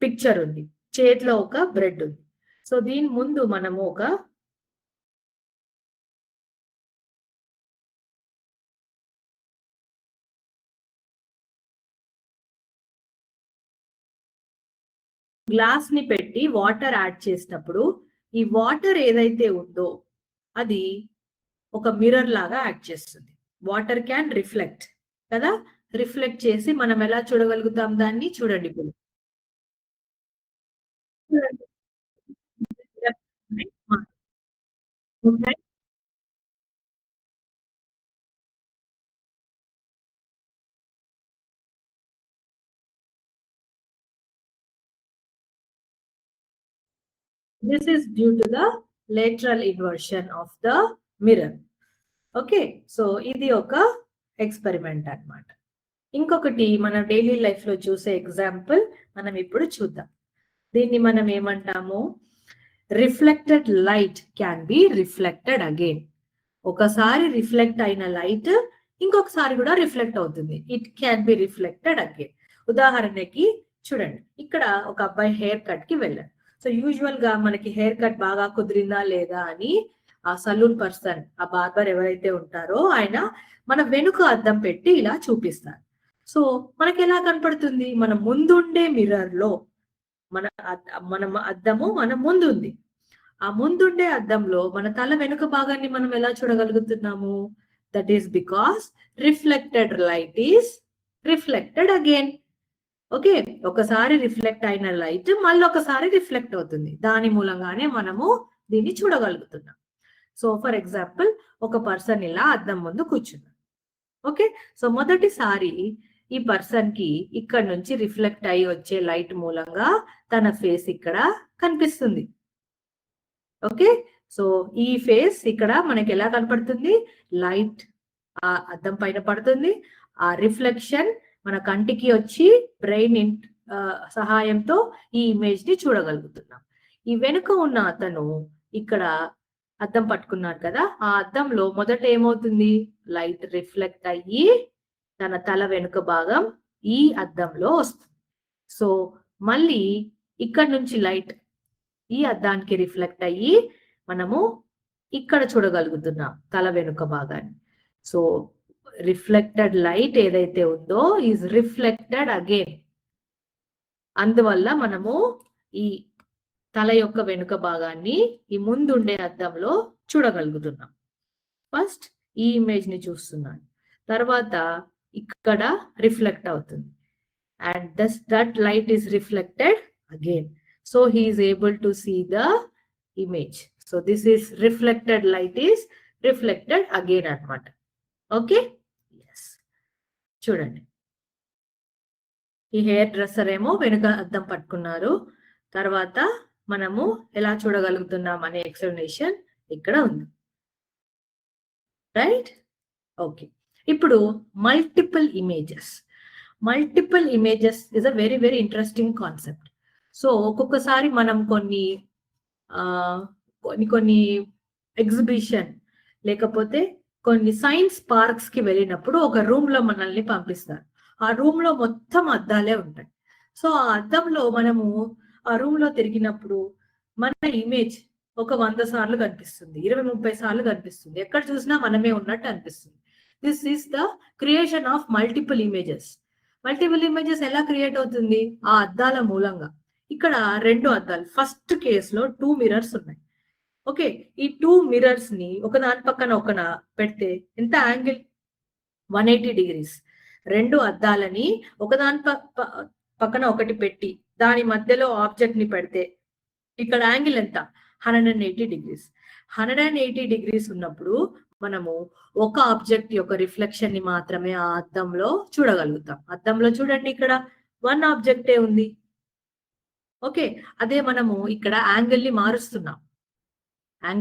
పిక్చర్ ఉంది, చేతిలో ఒక బ్రెడ్ ఉంది. సో దీని ముందు మనము ఒక గ్లాస్ ని పెట్టి వాటర్ యాడ్ చేసినప్పుడు ఈ వాటర్ ఏదైతే ఉందో అది ఒక మిర్రర్ లాగా యాక్ట్ చేస్తుంది. వాటర్ క్యాన్ రిఫ్లెక్ట్ కదా, రిఫ్లెక్ట్ చేసి మనం ఎలా చూడగలుగుతాం దాన్ని? చూడండి ఇప్పుడు. This is due to the lateral inversion of the mirror. Okay, so ఇది ఒక ఎక్స్పెరిమెంట్ అన్నమాట. ఇంకొకటి మన డైలీ లైఫ్ లో చూసే ఎగ్జాంపుల్ మనం ఇప్పుడు చూద్దాం. దీన్ని మనం ఏమంటాము? Reflected light can be reflected again. ఒకసారి రిఫ్లెక్ట్ అయిన లైట్ ఇంకొకసారి కూడా రిఫ్లెక్ట్ అవుతుంది. It can be reflected again. ఉదాహరణకి చూడండి, ఇక్కడ ఒక అబ్బాయి హెయిర్ కట్ కి వెళ్ళాడు. సో యూజువల్ గా మనకి హెయిర్ కట్ బాగా కుదిరిందా లేదా అని ఆ సలూన్ పర్సన్, ఆ బార్బర్ ఎవరైతే ఉంటారో ఆయన మన వెనుక అద్దం పెట్టి ఇలా చూపిస్తారు. సో మనకి ఎలా కనపడుతుంది? మన ముందుండే మిర్రర్ లో మన అద్దము మన ముందుంది. ఆ ముందుండే అద్దంలో మన తల వెనుక భాగాన్ని మనం ఎలా చూడగలుగుతున్నాము? That is because reflected light is reflected again. Okay, ఒకసారి రిఫ్లెక్ట్ అయిన లైట్ మళ్ళీ ఒకసారి రిఫ్లెక్ట్ అవుతుంది. దాని మూలంగానే మనము దీన్ని చూడగలుగుతున్నాం. సో ఫర్ ఎగ్జాంపుల్, ఒక పర్సన్ ఇలా అద్దం ముందు కూర్చున్నాడు. ఓకే, సో మొదటిసారి ఈ పర్సన్ కి ఇక్కడ నుంచి రిఫ్లెక్ట్ అయ్యి వచ్చే లైట్ మూలంగా తన ఫేస్ ఇక్కడ కనిపిస్తుంది. ఓకే, సో ఈ ఫేస్ ఇక్కడ మనకి ఎలా కనపడుతుంది? లైట్ ఆ అద్దం పైన పడుతుంది. ఆ రిఫ్లెక్షన్ మన కంటికి వచ్చి బ్రెయిన్ సహాయంతో ఈ ఇమేజ్ ని చూడగలుగుతున్నాం. ఈ వెనుక ఉన్న అతను ఇక్కడ అద్దం పట్టుకున్నాడు కదా, ఆ అద్దంలో మొదట ఏమవుతుంది? లైట్ రిఫ్లెక్ట్ అయ్యి తన తల వెనుక భాగం ఈ అద్దంలో వస్తుంది. సో మళ్ళీ ఇక్కడ నుంచి లైట్ ఈ అద్దానికి రిఫ్లెక్ట్ అయ్యి మనము ఇక్కడ చూడగలుగుతున్నాం తల వెనుక భాగాన్ని. సో రిఫ్లెక్టెడ్ లైట్ ఏదైతే ఉందో ఈజ్ రిఫ్లెక్టెడ్ అగైన్. అందువల్ల మనము ఈ తల యొక్క వెనుక భాగాన్ని ఈ ముందుండే అద్దంలో చూడగలుగుతున్నాం. ఫస్ట్ ఈ ఇమేజ్ ని చూస్తున్నాను, తర్వాత ఇక్కడ రిఫ్లెక్ట్ అవుతుంది, and that light is reflected again. So he is able to see the image. So this is reflected light is reflected again అన్నమాట. ఓకే, yes, చూడండి, ఈ హెయిర్ డ్రెస్సర్ ఏమో వెనుక అద్దం పట్టుకున్నారు. తర్వాత మనము ఎలా చూడగలుగుతున్నాం అనే ఎక్స్ప్లెనేషన్ ఇక్కడ ఉంది, రైట్? ఓకే, ఇప్పుడు multiple images. Multiple images is a very very interesting concept. So ఒక్కొక్కసారి మనం కొన్ని ఎగ్జిబిషన్ లేకపోతే కొన్ని సైన్స్ పార్క్స్ కి వెళ్ళినప్పుడు ఒక రూమ్ లో మనల్ని పంపిస్తారు. ఆ రూమ్ లో మొత్తం అద్దాలే ఉంటాయి. సో ఆ అద్దంలో మనము ఆ రూమ్ లో తిరిగినప్పుడు మన ఇమేజ్ ఒక 100 సార్లు కనిపిస్తుంది, 20-30 సార్లు కనిపిస్తుంది, ఎక్కడ చూసినా మనమే ఉన్నట్టు అనిపిస్తుంది. This is the creation of multiple images. Multiple images ఎలా క్రియేట్ అవుతుంది? ఆ అద్దాల మూలంగా. ఇక్కడ 2 అద్దాలు, ఫస్ట్ కేసులో 2 మిరర్స్ ఉన్నాయి. ఓకే, ఈ 2 మిరర్స్ ని ఒక దాని పక్కన ఒకన పెడితే ఎంత యాంగిల్? 180 డిగ్రీస్. 2 అద్దాలని ఒకదాని పక్కన ఒకటి పెట్టి దాని మధ్యలో ఆబ్జెక్ట్ ని పెడితే ఇక్కడ యాంగిల్ ఎంత? 180 డిగ్రీస్. 180 డిగ్రీస్ ఉన్నప్పుడు మనము ఒక ఆబ్జెక్ట్ యొక్క రిఫ్లెక్షన్ ని మాత్రమే ఆ అద్దంలో చూడగలుగుతాం. అద్దంలో చూడండి, ఇక్కడ 1 ఆబ్జెక్టే ఉంది. ఓకే, అదే మనము ఇక్కడ యాంగిల్ ని మారుస్తున్నాం. ఆ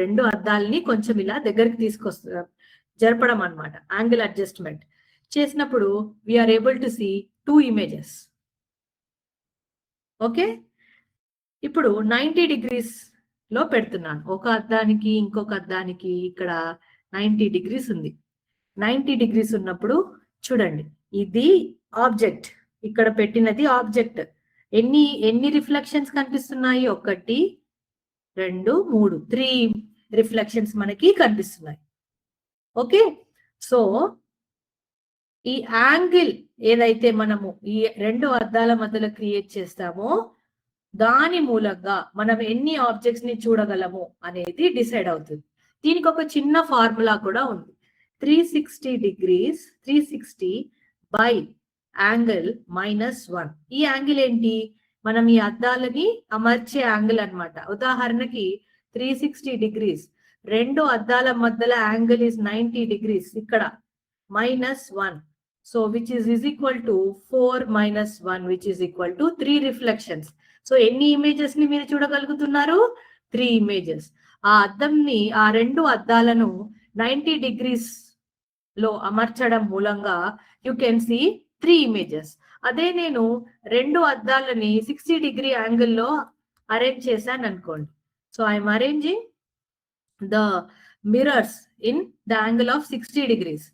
2 అద్దాలని కొంచెం ఇలా దగ్గరికి తీసుకొస్తున్నాం, జరపడం అన్నమాట. యాంగిల్ అడ్జస్ట్మెంట్ చేసినప్పుడు we are able to see 2 images. Okay, ఇప్పుడు 90 డిగ్రీస్ లో పెడుతున్నాను. ఒక అద్దానికి ఇంకొక అద్దానికి ఇక్కడ 90 డిగ్రీస్ ఉంది. 90 డిగ్రీస్ ఉన్నప్పుడు చూడండి, ఇది ఆబ్జెక్ట్, ఇక్కడ పెట్టినది ఆబ్జెక్ట్. ఎన్ని రిఫ్లెక్షన్స్ కనిపిస్తున్నాయి? 1, 2, 3, 3 రిఫ్లెక్షన్స్ మనకి కనిపిస్తున్నాయి. ఓకే, సో ఈ యాంగిల్ ఏదైతే మనము ఈ 2 అద్దాల మధ్యలో క్రియేట్ చేస్తామో దాని మూలంగా మనం ఎన్ని ఆబ్జెక్ట్స్ ని చూడగలము అనేది డిసైడ్ అవుతుంది. దీనికి ఒక చిన్న ఫార్ములా కూడా ఉంది. 360 డిగ్రీస్ 360 బై యాంగిల్ -1. ఈ యాంగిల్ ఏంటి? మనం ఈ అద్దాలని అమర్చే యాంగిల్ అన్నమాట. ఉదాహరణకి 360 డిగ్రీస్, 2 అద్దాల మధ్యలో యాంగిల్ ఇస్ 90 డిగ్రీస్, ఇక్కడ -1. So which is equal to 4 - 1 which is equal to 3 reflections. So ఎన్ని ఇమేజెస్ ని మీరు చూడగలుగుతున్నారు? 3 ఇమేజెస్. ఆ అద్దంని, ఆ 2 అద్దాలను 90 డిగ్రీస్ లో అమర్చడం మూలంగా యు కెన్ సీ 3 ఇమేజెస్. అదే నేను 2 అద్దాలని 60 డిగ్రీ యాంగిల్లో అరేంజ్ చేశాను అనుకోండి. So I'm arranging the mirrors in the angle of 60 degrees.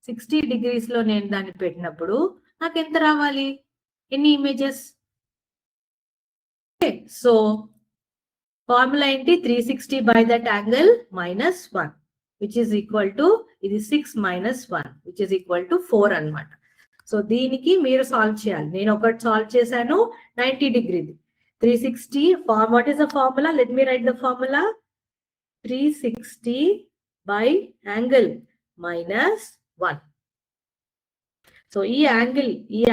60 degrees లో నేను దాన్ని పెట్టినప్పుడు నాకు ఎంత రావాలి? ఎన్ని ఇమేజెస్? సో ఫార్ములా ఏంటి? 360 by that angle -1 which is equal to ఇది 6 - 1 which is equal to 4 అన్నమాట. సో దీనికి మీరు సాల్వ్ చేయాలి. నేను ఒకటి సాల్వ్ చేశాను 90 డిగ్రీది. 360 what is the formula? Let me write the formula. 360 by angle -1. So ఈ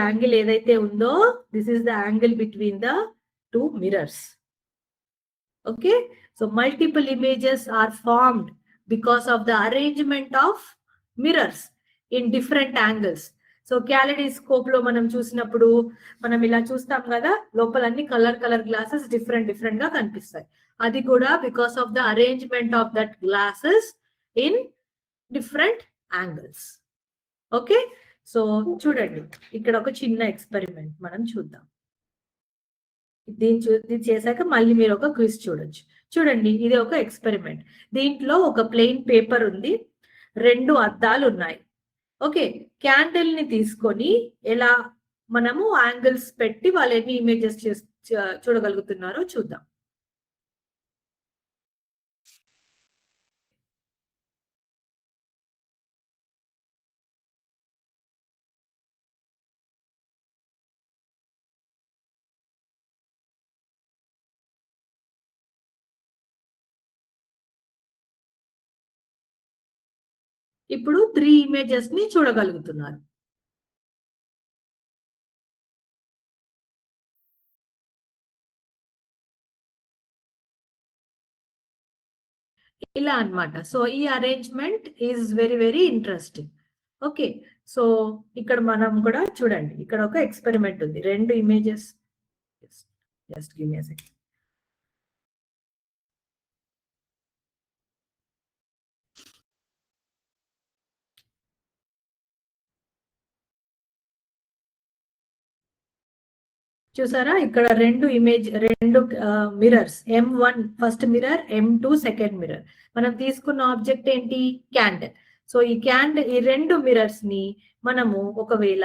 యాంగిల్ ఏదైతే ఉందో this is the angle between the 2 mirrors. Okay, so multiple images are formed because of the arrangement of mirrors in different angles. So kaleidoscope లో మనం చూసినప్పుడు మనం ఇలా చూస్తాం కదా, లోపల అన్ని కలర్ గ్లాసెస్ డిఫరెంట్ గా కనిపిస్తాయి. అది కూడా because of the arrangement of that glasses in different angles. Okay, so చూడండి, ఇక్కడ ఒక చిన్న ఎక్స్పెరిమెంట్ మనం చూద్దాం. దీన్ని చేశాక మళ్ళీ మీరు ఒక క్విజ్ చూడొచ్చు. చూడండి, ఇది ఒక ఎక్స్పెరిమెంట్. దీంట్లో ఒక ప్లెయిన్ పేపర్ ఉంది, 2 అద్దాలు ఉన్నాయి. ఓకే, క్యాండిల్ ని తీసుకొని ఎలా మనము యాంగిల్స్ పెట్టి వాళ్ళు ఎన్ని ఇమేజెస్ చూడగలుగుతున్నారో చూద్దాం. ఇప్పుడు 3 ఇమేజెస్ ని చూడగలుగుతున్నారు. ఇలా అన్నమాట. సో ఈ arrangement is very interesting. Okay, so ఇక్కడ మనం కూడా చూడండి, ఇక్కడ ఒక ఎక్స్పెరిమెంట్ ఉంది. 2 images, just give me a second. చూసారా, ఇక్కడ 2 mirrors, M1 first mirror, M2 second mirror. మనం తీసుకున్న ఆబ్జెక్ట్ ఏంటి? క్యాండిల్. సో ఈ 2 మిరర్స్ ని మనము ఒకవేళ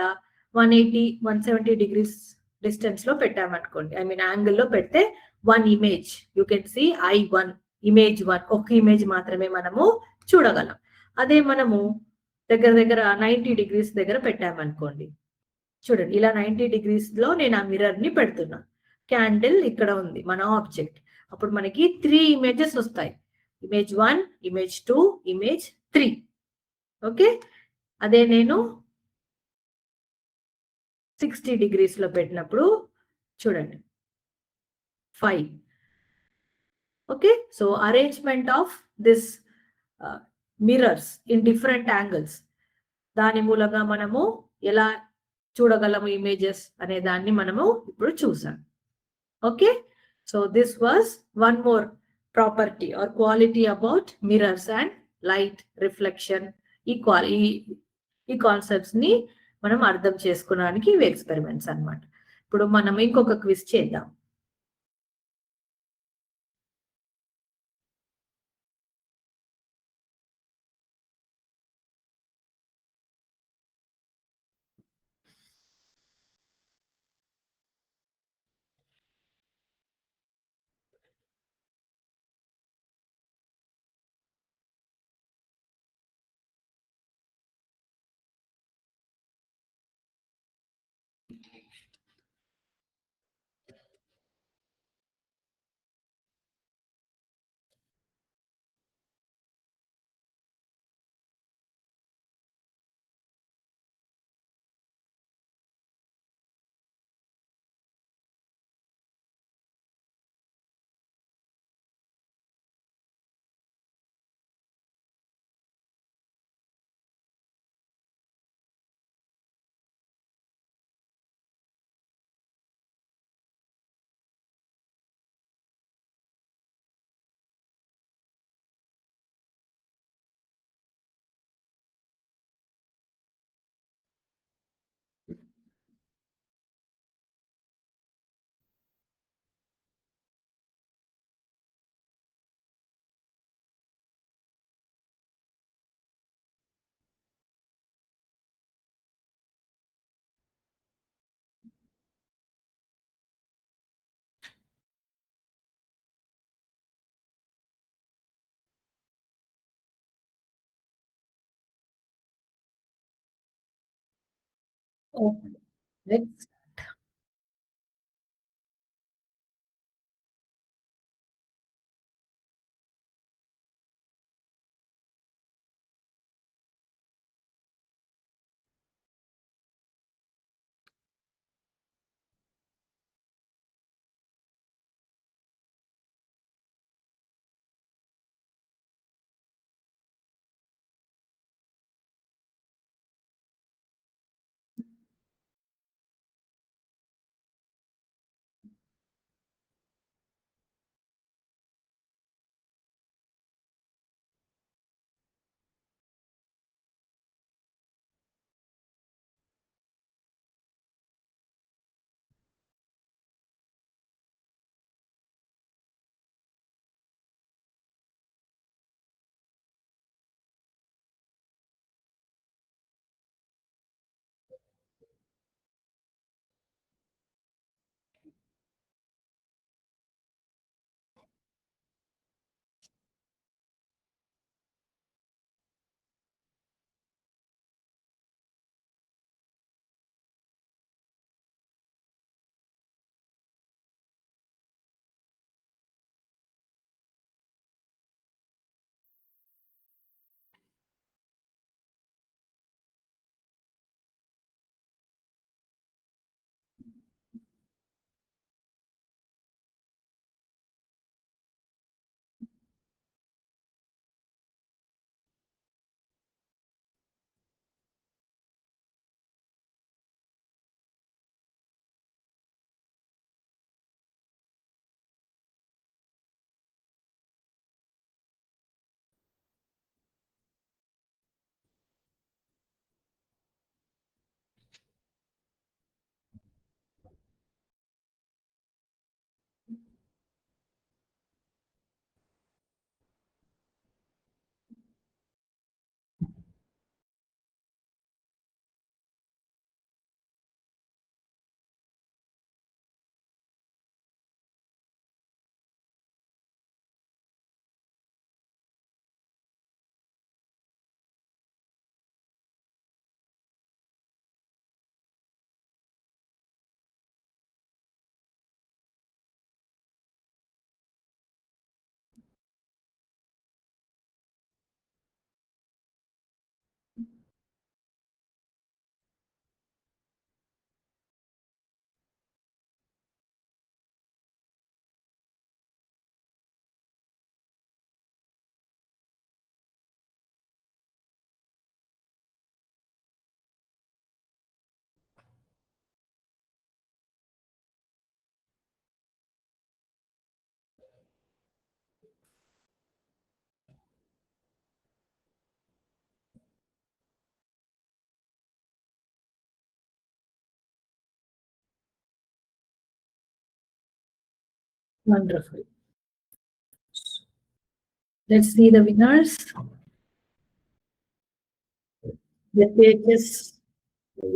180, 170 డిగ్రీస్ డిస్టెన్స్ లో పెట్టామనుకోండి, ఐ మీన్ యాంగిల్ లో పెడితే one image. You can see I1, image 1, ఒక ఇమేజ్ మాత్రమే మనము చూడగలం. అదే మనము దగ్గర దగ్గర 90 డిగ్రీస్ దగ్గర పెట్టామనుకోండి, చూడండి ఇలా 90 డిగ్రీస్ లో నేను ఆ మిర్రర్ ని పెడుతున్నా. క్యాండిల్ ఇక్కడ ఉంది మన ఆబ్జెక్ట్. అప్పుడు మనకి 3 ఇమేజెస్ వస్తాయి. Image 1, image 2, image 3. ఓకే, అదే నేను 60 డిగ్రీస్ లో పెట్టినప్పుడు చూడండి 5. Okay, so arrangement of this mirrors in different angles, దాని మూలంగా మనము ఎలా చూడగలము ఇమేజెస్ అనే దాన్ని మనము ఇప్పుడు చూసాం. Okay, so this was one more property or quality about mirrors and light reflection. ఈ కాన్సెప్ట్స్ ని మనం అర్థం చేసుకోవడానికి ఇవి ఎక్స్పెరిమెంట్స్ అన్నమాట. ఇప్పుడు మనం ఇంకొక క్విజ్ చేద్దాం. Let's Wonderful. Let's see the winners. ZPHS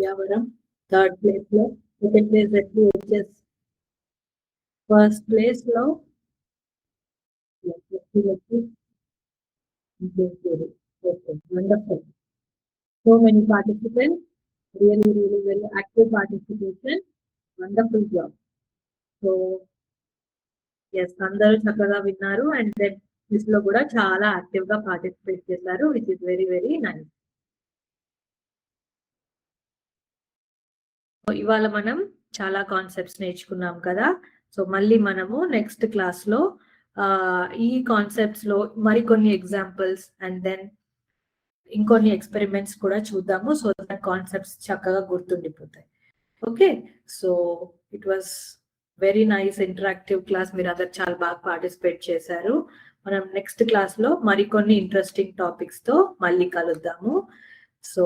Yavaram, third place low. Second place ZPHS. First place low. Okay, wonderful. So many participants. Really, really very active participation. Wonderful job. So yes, అందరూ చక్కగా విన్నారు అండ్ దెన్ క్విజ్ లో కూడా చాలా యాక్టివ్ గా పార్టిసిపేట్ చేశారు, which is very very nice. ఇవాళ మనం చాలా కాన్సెప్ట్స్ నేర్చుకున్నాం కదా. సో మళ్ళీ మనము నెక్స్ట్ క్లాస్ లో ఈ కాన్సెప్ట్స్ లో మరికొన్ని ఎగ్జాంపుల్స్ అండ్ దెన్ ఇంకొన్ని ఎక్స్పెరిమెంట్స్ కూడా చూద్దాము. సో దట్ కాన్సెప్ట్స్ చక్కగా గుర్తుండిపోతాయి. Okay, so it was very nice interactive class. మీరు అందరు చాలా బాగా పార్టిసిపేట్ చేశారు. మనం నెక్స్ట్ క్లాస్ లో మరికొన్ని ఇంట్రెస్టింగ్ టాపిక్స్ తో మళ్ళీ కలుద్దాము. So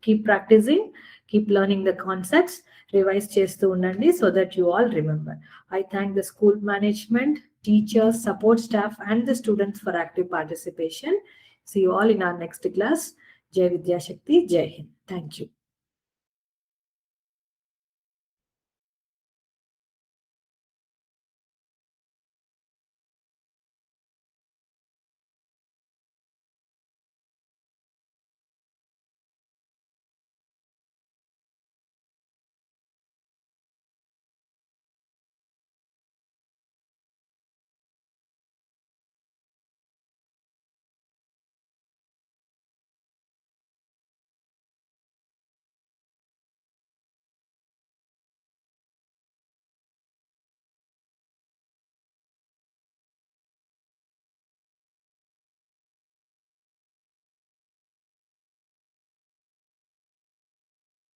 keep practising, keep learning the concepts, revise చేస్తూ ఉండండి so that you all remember. I thank the school management, teachers, support staff and the students for active participation. See you all in our next class. Jai Vidya Shakti, Jai Hind. Thank you.